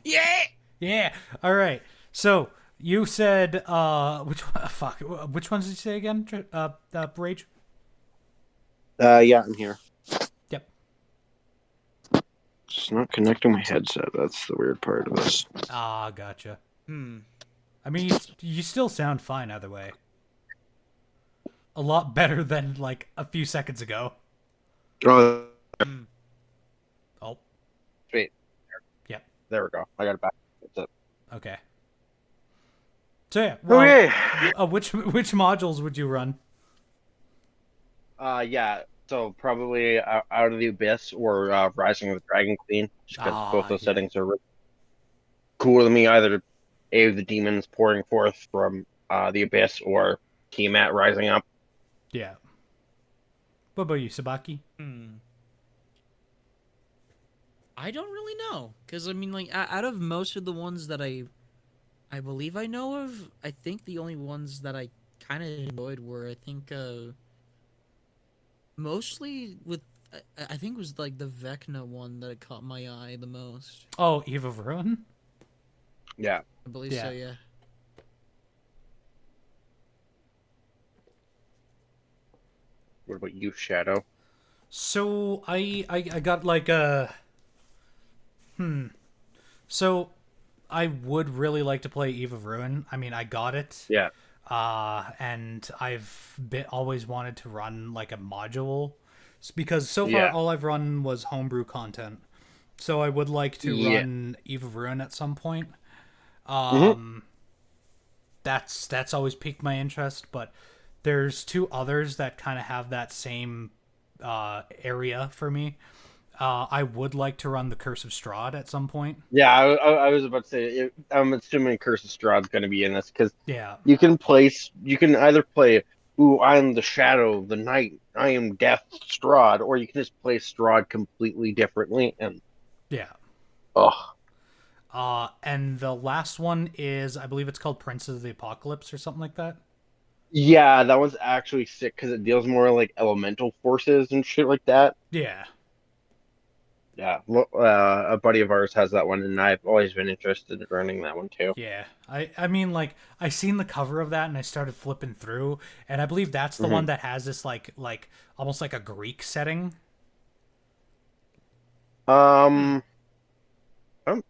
Yeah! Yeah. Alright. So, you said, which ones did you say again, Rage? Yeah, I'm here. Yep. It's not connecting my headset. That's the weird part of this. Ah, gotcha. Hmm. I mean, you still sound fine either way. A lot better than, like, a few seconds ago. Oh, Oh, sweet. Yep. There we go. I got it back. That's it. okay. So, yeah. Well, Okay. which modules would you run? Yeah. So probably Out of the Abyss or Rising of the Dragon Queen, just because both those yeah. settings are really cool to me. Either the demons pouring forth from the Abyss or Tiamat rising up. Yeah. What about you, Sabaki? I don't really know, because I mean, like, out of most of the ones that I believe I know of, I think the only ones that I kind of enjoyed were, I think, mostly with, I think it was like the Vecna one that caught my eye the most. Oh, Eve of Ruin? Yeah. I believe so, yeah. What about you, Shadow? So I got like a So I would really like to play Eve of Ruin. I mean, I got it. Yeah. And I've always wanted to run like a module because so far Yeah. all I've run was homebrew content. So I would like to Yeah. run Eve of Ruin at some point. Mm-hmm. That's always piqued my interest, but there's two others that kind of have that same area for me. I would like to run the Curse of Strahd at some point. Yeah, I was about to say, I'm assuming Curse of Strahd's going to be in this, because Yeah. you can either play, ooh, I'm the Shadow, the Knight, I am Death Strahd, or you can just play Strahd completely differently, and, Yeah. oh. And the last one is, I believe it's called Princes of the Apocalypse or something like that. Yeah, that one's actually sick, because it deals more like elemental forces and shit like that. Yeah. Yeah, a buddy of ours has that one, and I've always been interested in running that one too. Yeah. I mean, like, I seen the cover of that and I started flipping through, and I believe that's the one that has this, like almost like a Greek setting. I don't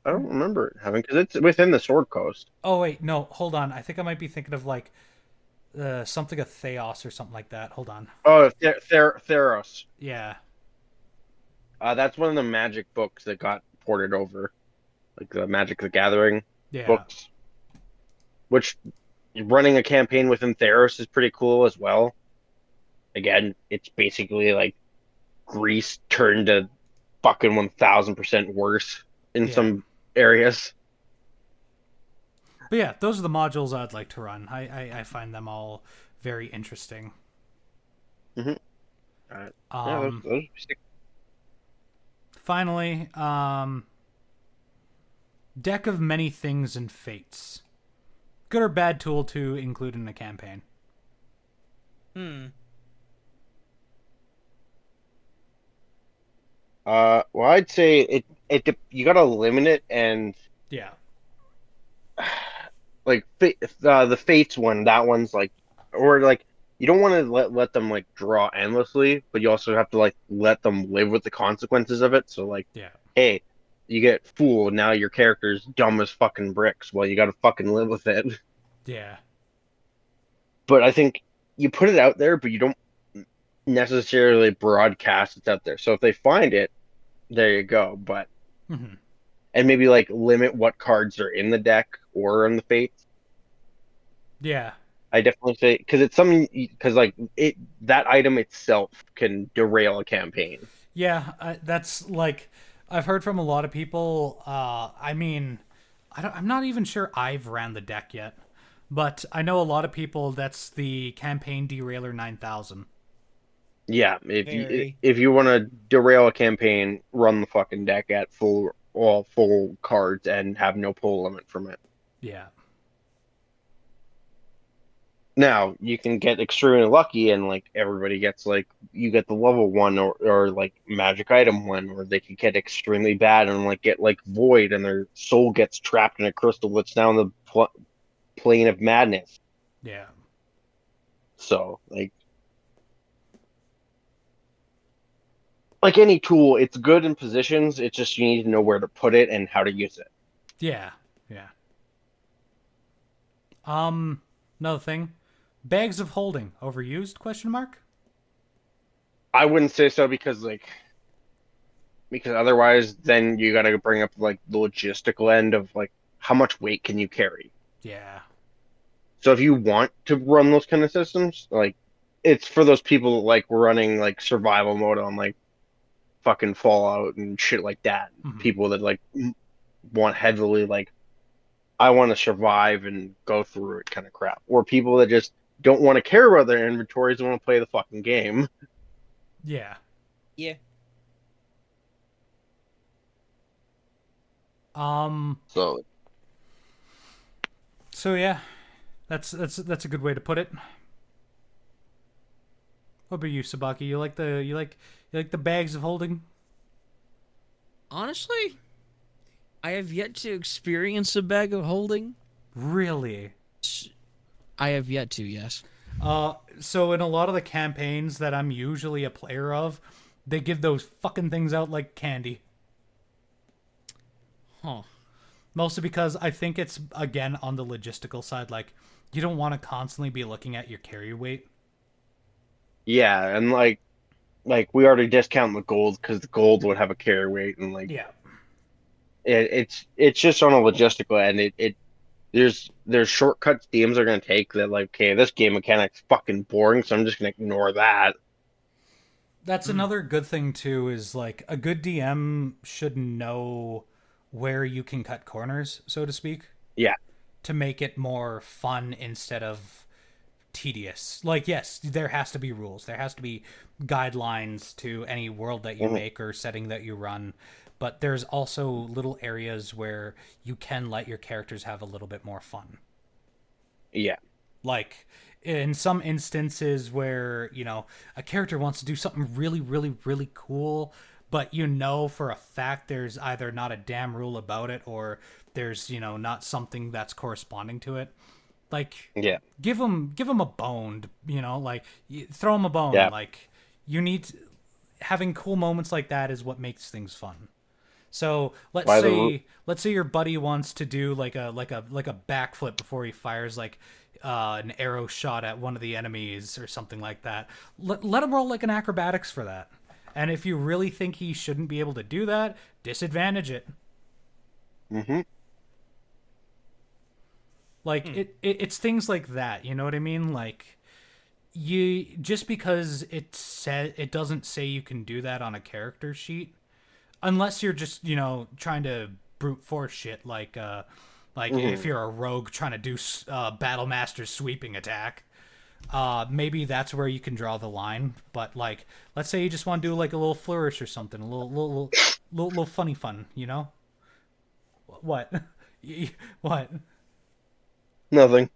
I don't remember it having, because it's within the Sword Coast. Oh, wait, no, hold on. I think I might be thinking of, like, something of Theos or something like that. Hold on. Oh, Theros. Yeah. That's one of the Magic books that got ported over, like the Magic the Gathering Yeah. books. Which, running a campaign within Theros is pretty cool as well. Again, it's basically like Greece turned to fucking 1000% worse in some areas. But yeah, those are the modules I'd like to run. I find them all very interesting. Mm-hmm. Yeah, those Finally, deck of many things and fates. Good or bad tool to include in a campaign? Well, I'd say you gotta limit it, and Yeah. like the Fates one, that one's like, or like you don't want to let them like draw endlessly, but you also have to like let them live with the consequences of it. So like, Yeah. hey, you get fooled, now your character's dumb as fucking bricks. Well, you gotta fucking live with it. Yeah. But I think you put it out there, but you don't necessarily broadcast it's out there. So if they find it, there you go. But Mm-hmm. and maybe like limit what cards are in the deck or in the Fates. Yeah. I definitely say, because it's something, because like that item itself can derail a campaign. Yeah, that's like I've heard from a lot of people. I mean, I'm not even sure I've ran the deck yet, but I know a lot of people. That's the campaign derailer 9000. Yeah, Very. if you want to derail a campaign, run the fucking deck at all full cards and have no pull limit from it. Yeah. Now you can get extremely lucky, and like everybody gets like you get the level 1 or like magic item 1, or they could get extremely bad and like get like void, and their soul gets trapped in a crystal that's down the plane of madness. Yeah. So like any tool, it's good in positions. It's just you need to know where to put it and how to use it. Yeah. Yeah. Another thing. Bags of holding overused? Question mark. I wouldn't say so, because otherwise then you got to bring up like the logistical end of like how much weight can you carry. Yeah. So if you want to run those kind of systems, like it's for those people that like running like survival mode on like fucking Fallout and shit like that. Mhm. People that like want heavily like I want to survive and go through it kind of crap, or people that just don't want to care about their inventories and want to play the fucking game. Yeah. Yeah. So So yeah, that's a good way to put it. What about you, Sabaki? You like the bags of holding? Honestly, I have yet to experience a bag of holding. Really? I have yet to, yes. So in a lot of the campaigns that I'm usually a player of, they give those fucking things out like candy. Huh. Mostly because I think it's, again, on the logistical side, like, you don't want to constantly be looking at your carry weight. Yeah, and like we already discount the gold because the gold would have a carry weight, and like Yeah. it's just on a logistical end. There's shortcuts DMs are gonna take that like, okay, this game mechanic's fucking boring, so I'm just gonna ignore that. That's another good thing, too, is, like, a good DM should know where you can cut corners, so to speak, Yeah, to make it more fun instead of tedious. Like, yes, there has to be rules. There has to be guidelines to any world that you make or setting that you run. But there's also little areas where you can let your characters have a little bit more fun. yeah, Like, in some instances where, you know, a character wants to do something really, really, really cool, but you know for a fact there's either not a damn rule about it or there's, you know, not something that's corresponding to it. Like, yeah, give them a bone, you know, like, throw them a bone. yeah. Like, you need having cool moments like that is what makes things fun. So let's say your buddy wants to do like a backflip before he fires like an arrow shot at one of the enemies or something like that. Let him roll like an acrobatics for that. And if you really think he shouldn't be able to do that, disadvantage it. Mm-hmm. Like it's things like that, you know what I mean? Like, you just because it doesn't say you can do that on a character sheet, unless you're just, you know, trying to brute force shit, like if you're a rogue trying to do Battle Master's sweeping attack, maybe that's where you can draw the line. But like, let's say you just want to do like a little flourish or something, a little funny fun, you know? What? What? Nothing.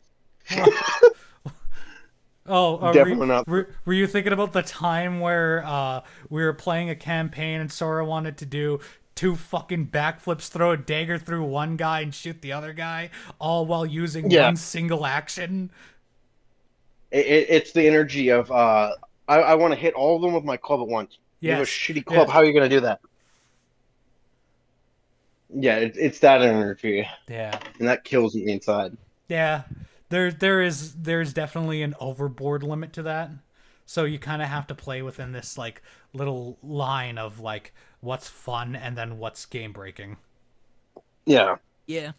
Oh, Definitely not. were you thinking about the time where we were playing a campaign and Sora wanted to do 2 fucking backflips, throw a dagger through one guy and shoot the other guy, all while using one single action? It's the energy of I want to hit all of them with my club at once. You have a Yes. shitty club. Yes. How are you gonna do that? Yeah, it's that energy, Yeah. and that kills me inside. Yeah. There's definitely an overboard limit to that. So you kind of have to play within this like little line of like what's fun and then what's game breaking. Yeah, Yeah.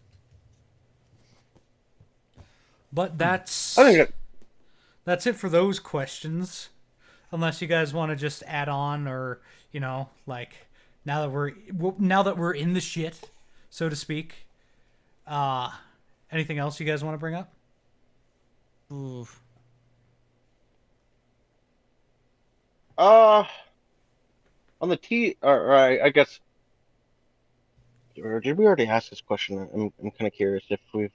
But that's I think that's it for those questions. Unless you guys want to just add on, or, you know, like, now that we're in the shit, so to speak. Anything else you guys want to bring up? Oof. on the or I guess, or did we already ask this question? I'm kind of curious if we've.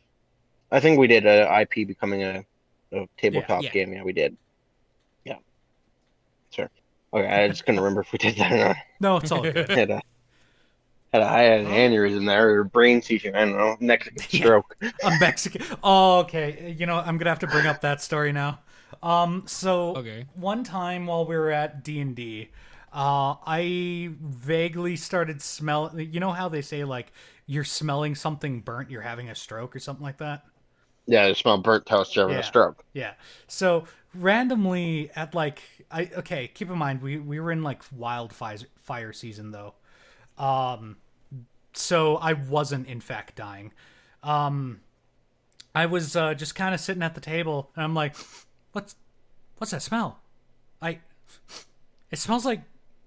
I think we did IP becoming a tabletop Yeah. game. Yeah, we did. Yeah, sure. Okay, I just couldn't remember if we did that or not. No, it's all good. I had an aneurysm there, or brain seizure. I don't know, Mexican stroke. I'm Mexican. Oh, okay. You know, I'm gonna have to bring up that story now. So Okay. one time while we were at D&D, I vaguely started smelling. You know how they say like you're smelling something burnt, you're having a stroke or something like that. Yeah, I smell burnt toast having a stroke. Yeah. So randomly at like keep in mind we were in like wildfire season though. So I wasn't in fact dying. I was just kind of sitting at the table and I'm like, what's that smell? It smells like,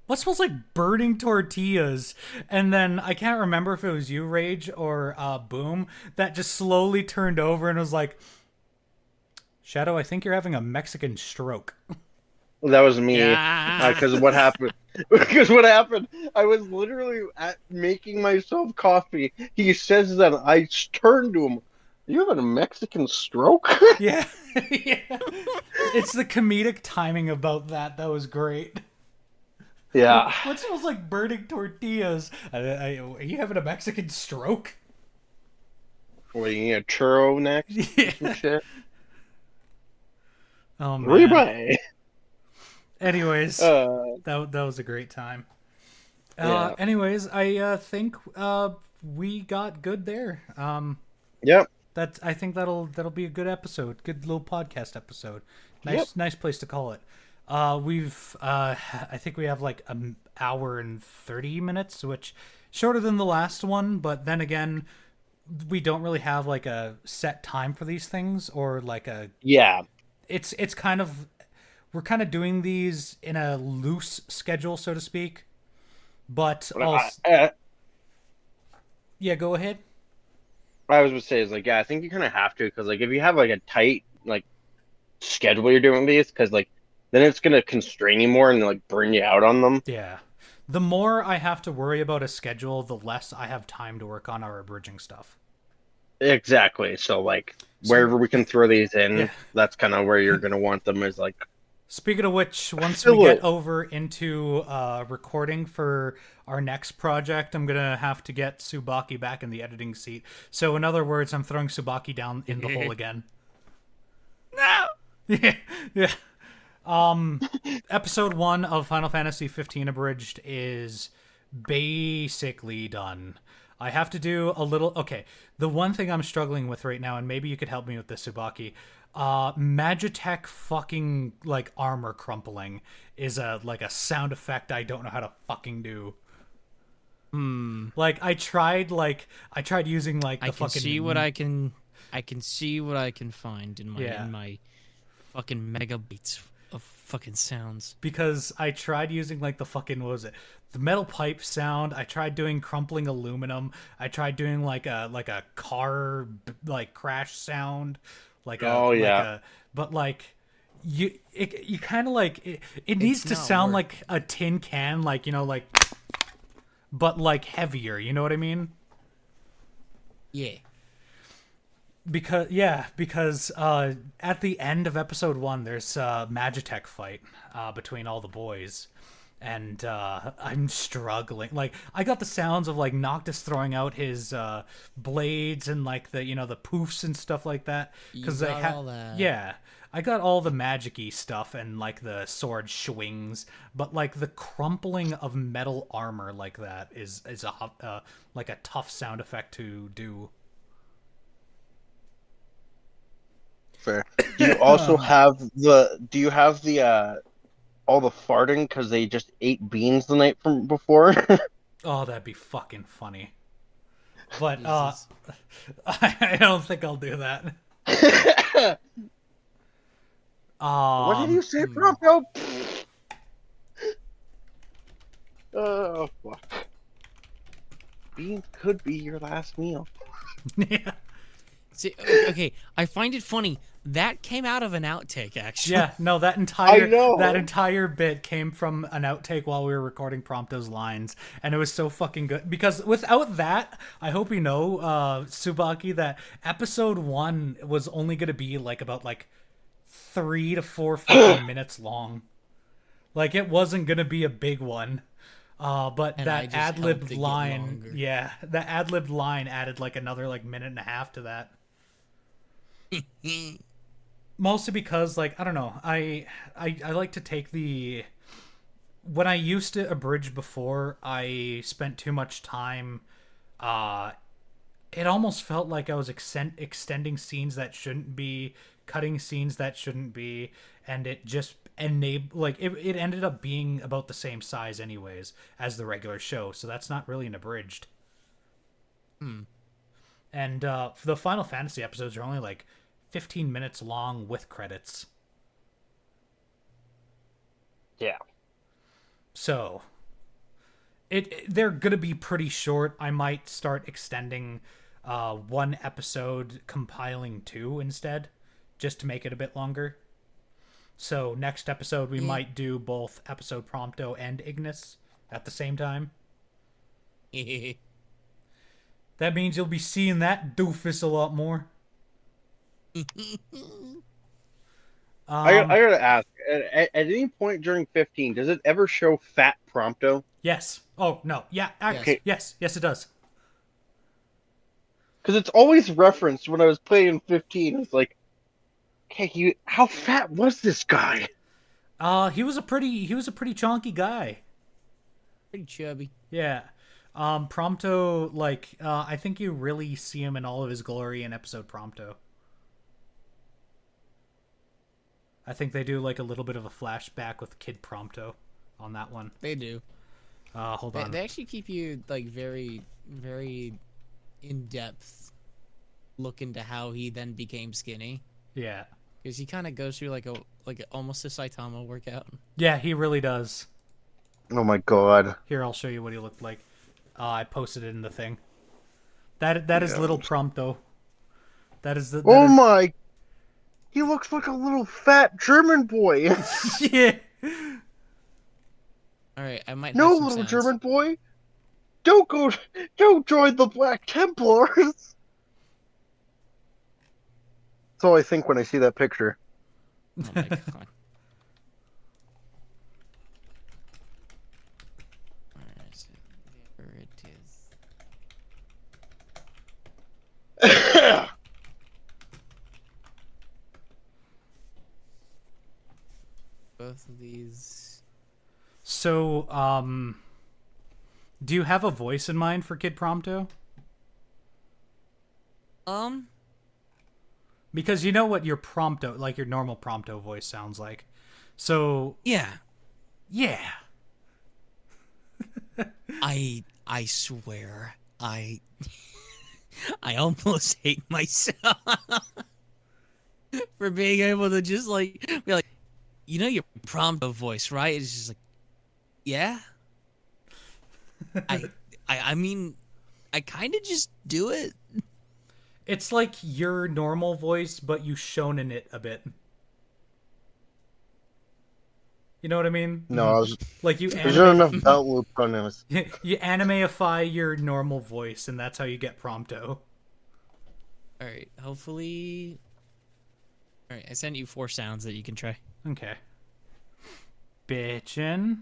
what smells like burning tortillas? And then I can't remember if it was you, Rage, or Boom, that just slowly turned over and was like, Shadow, I think you're having a Mexican stroke. Well, that was me. Yeah. Because what happened? Because what happened? I was literally making myself coffee. He says that I turned to him. You having a Mexican stroke? Yeah. Yeah. It's the comedic timing about that was great. Yeah. What smells like burning tortillas? Are you having a Mexican stroke? What, you need a churro next? Yeah. Some shit? Oh man. Rebuy. Anyways, that was a great time. Yeah. Anyways, I think we got good there. Yep. I think that'll be a good episode, good little podcast episode. Yep. Nice place to call it. I think we have like an hour and 30 minutes, which shorter than the last one, but then again, we don't really have like a set time for these things, or like a Yeah. it's kind of, we're kind of doing these in a loose schedule, so to speak. But also, yeah, go ahead. What I was going to say is like, yeah, I think you kind of have to, because like if you have like a tight like schedule you're doing these, because like then it's going to constrain you more and like burn you out on them. Yeah. The more I have to worry about a schedule, the less I have time to work on our abridging stuff. Exactly. So like wherever we can throw these in, Yeah. that's kind of where you're going to want them, is like. Speaking of which, once we get over into recording for our next project, I'm going to have to get Tsubaki back in the editing seat. So in other words, I'm throwing Tsubaki down in the hole again. No. Yeah. Yeah. Episode 1 of Final Fantasy 15 Abridged is basically done. I have to do a little... Okay, the one thing I'm struggling with right now, and maybe you could help me with this, Tsubaki, Magitech fucking, like, armor crumpling is a sound effect I don't know how to fucking do. Like, I tried using, like, the I fucking... can see what I can find in my fucking megabytes of fucking sounds. Because I tried using like the fucking, what was it, the metal pipe sound. I tried doing crumpling aluminum. I tried doing like a car like crash sound, but like you kind of like it needs to sound like a tin can, like, you know, like, but like heavier, you know what I mean? Yeah. Because at the end of episode 1, there's a Magitech fight between all the boys, and I'm struggling. Like, I got the sounds of like Noctis throwing out his blades and like the, you know, the poofs and stuff like that. Because I all that. Yeah, I got all the magic-y stuff and like the sword swings, but like the crumpling of metal armor like that is a like a tough sound effect to do. Fair. Do you also have the all the farting because they just ate beans the night from before? Oh, that'd be fucking funny. But Jesus. I don't think I'll do that. What did you say, Prompto? Oh fuck. Beans could be your last meal. Yeah. See, okay, I find it funny. That came out of an outtake, actually. Yeah, no, that I know. entire bit came from an outtake while we were recording Prompto's lines, and it was so fucking good. Because without that, I hope you know, Tsubaki, that episode 1 was only going to be like about like 3 to 4 fucking minutes long. Like, it wasn't going to be a big one. But And I that just ad-libbed helped it get line, longer. yeah, that ad-libbed line added like another like minute and a half to that. Mostly because, like, I don't know, I like to take the... When I used to abridge before, I spent too much time, it almost felt like I was extending scenes that shouldn't be, cutting scenes that shouldn't be, and it just it ended up being about the same size anyways as the regular show, so that's not really an abridged. And for the Final Fantasy episodes are only like 15 minutes long with credits. Yeah. So they're gonna be pretty short. I might start extending one episode, compiling 2 instead, just to make it a bit longer. So next episode we might do both episode Prompto and Ignis at the same time. That means you'll be seeing that doofus a lot more. I gotta ask, at any point during 15, does it ever show Fat Prompto? Yes. Oh, no. Yeah. Okay. Yes, it does. Because it's always referenced when I was playing 15. It's like, okay, how fat was this guy? He was a pretty chonky guy. Pretty chubby. Yeah. Prompto, like, I think you really see him in all of his glory in episode Prompto. I think they do like a little bit of a flashback with Kid Prompto on that one. They do. Hold on. They actually keep you like very, very in depth look into how he then became skinny. Yeah. Because he kind of goes through like almost a Saitama workout. Yeah, he really does. Oh my god. Here, I'll show you what he looked like. I posted it in the thing. That is little Prompto. That is the. Oh my! He looks like a little fat German boy. Yeah. All right, I might. No, have some little sounds. German boy. Don't join the Black Templars. That's all I think when I see that picture. Oh my god. Where is it? There it is. Both of these. So, do you have a voice in mind for Kid Prompto? Because you know what your Prompto, like your normal Prompto voice sounds like. So, Yeah. yeah. I swear, I almost hate myself for being able to just like be like, you know, your Prompto voice, right? It's just like, yeah. I mean, I kind of just do it. It's like your normal voice, but you shonen it a bit. You know what I mean? No, Like you there's not anime, enough belt loop on this. you animeify your normal voice, and that's how you get Prompto. All right, hopefully. All right, I sent you 4 sounds that you can try. Okay. Bitchin'.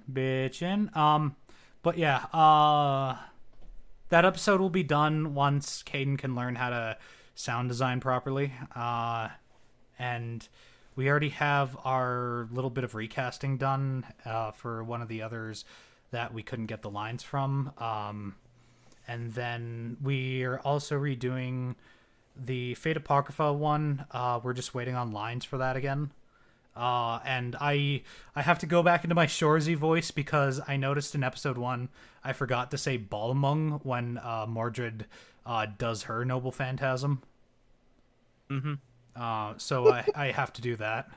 But yeah, that episode will be done once Caden can learn how to sound design properly. And we already have our little bit of recasting done for one of the others that we couldn't get the lines from. And then we are also redoing the Fate Apocrypha one. We're just waiting on lines for that again. And I have to go back into my Shorzy voice because I noticed in episode 1 I forgot to say Balmung when Mordred does her Noble Phantasm. Mm-hmm. So I have to do that.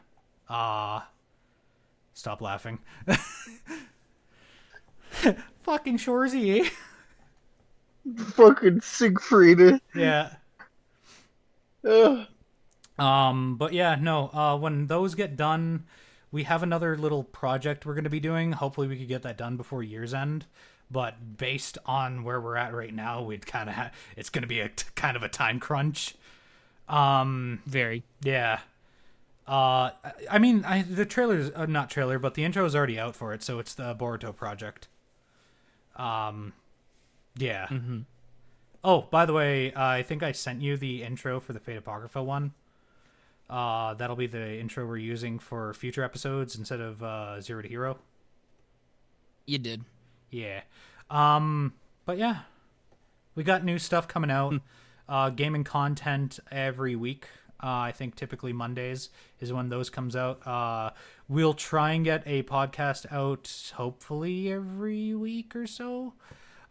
Stop laughing. Fucking Shorzy. Fucking Siegfried. Yeah. Ugh. But yeah, no, when those get done, we have another little project we're going to be doing. Hopefully we could get that done before year's end. But based on where we're at right now, we'd kind of it's going to be kind of a time crunch. Very. Yeah. I mean, the trailer's not trailer, but the intro is already out for it, so it's the Boruto project. Yeah. Mm-hmm. Oh, by the way, I think I sent you the intro for the Fate Apocrypha one. That'll be the intro we're using for future episodes instead of Zero to Hero. You did. Yeah. But yeah, we got new stuff coming out. Gaming content every week. I think typically Mondays is when those comes out. We'll try and get a podcast out hopefully every week or so.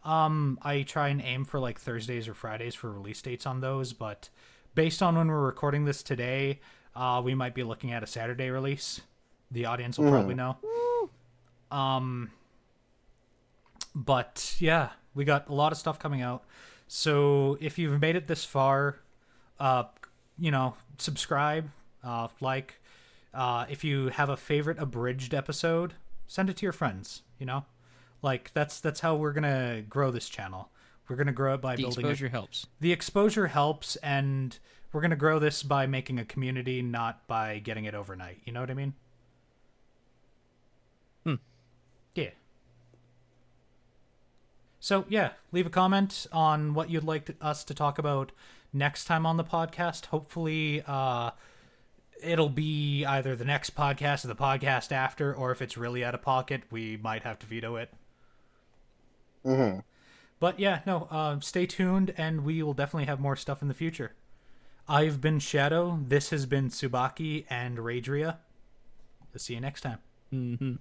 I try and aim for like Thursdays or Fridays for release dates on those, but based on when we're recording this today, we might be looking at a Saturday release. The audience will probably know. But yeah, we got a lot of stuff coming out. So if you've made it this far, subscribe, like. If you have a favorite abridged episode, send it to your friends. Like that's how we're gonna grow this channel. We're gonna grow it by building. The exposure helps. The exposure helps, and we're gonna grow this by making a community, not by getting it overnight. You know what I mean? Yeah. So yeah, leave a comment on what you'd like us to talk about next time on the podcast. Hopefully, it'll be either the next podcast or the podcast after, or if it's really out of pocket, we might have to veto it. Mm-hmm. But yeah, no, stay tuned, and we will definitely have more stuff in the future. I've been Shadow. This has been Tsubaki and Ragerea. See you next time. Mm-hmm.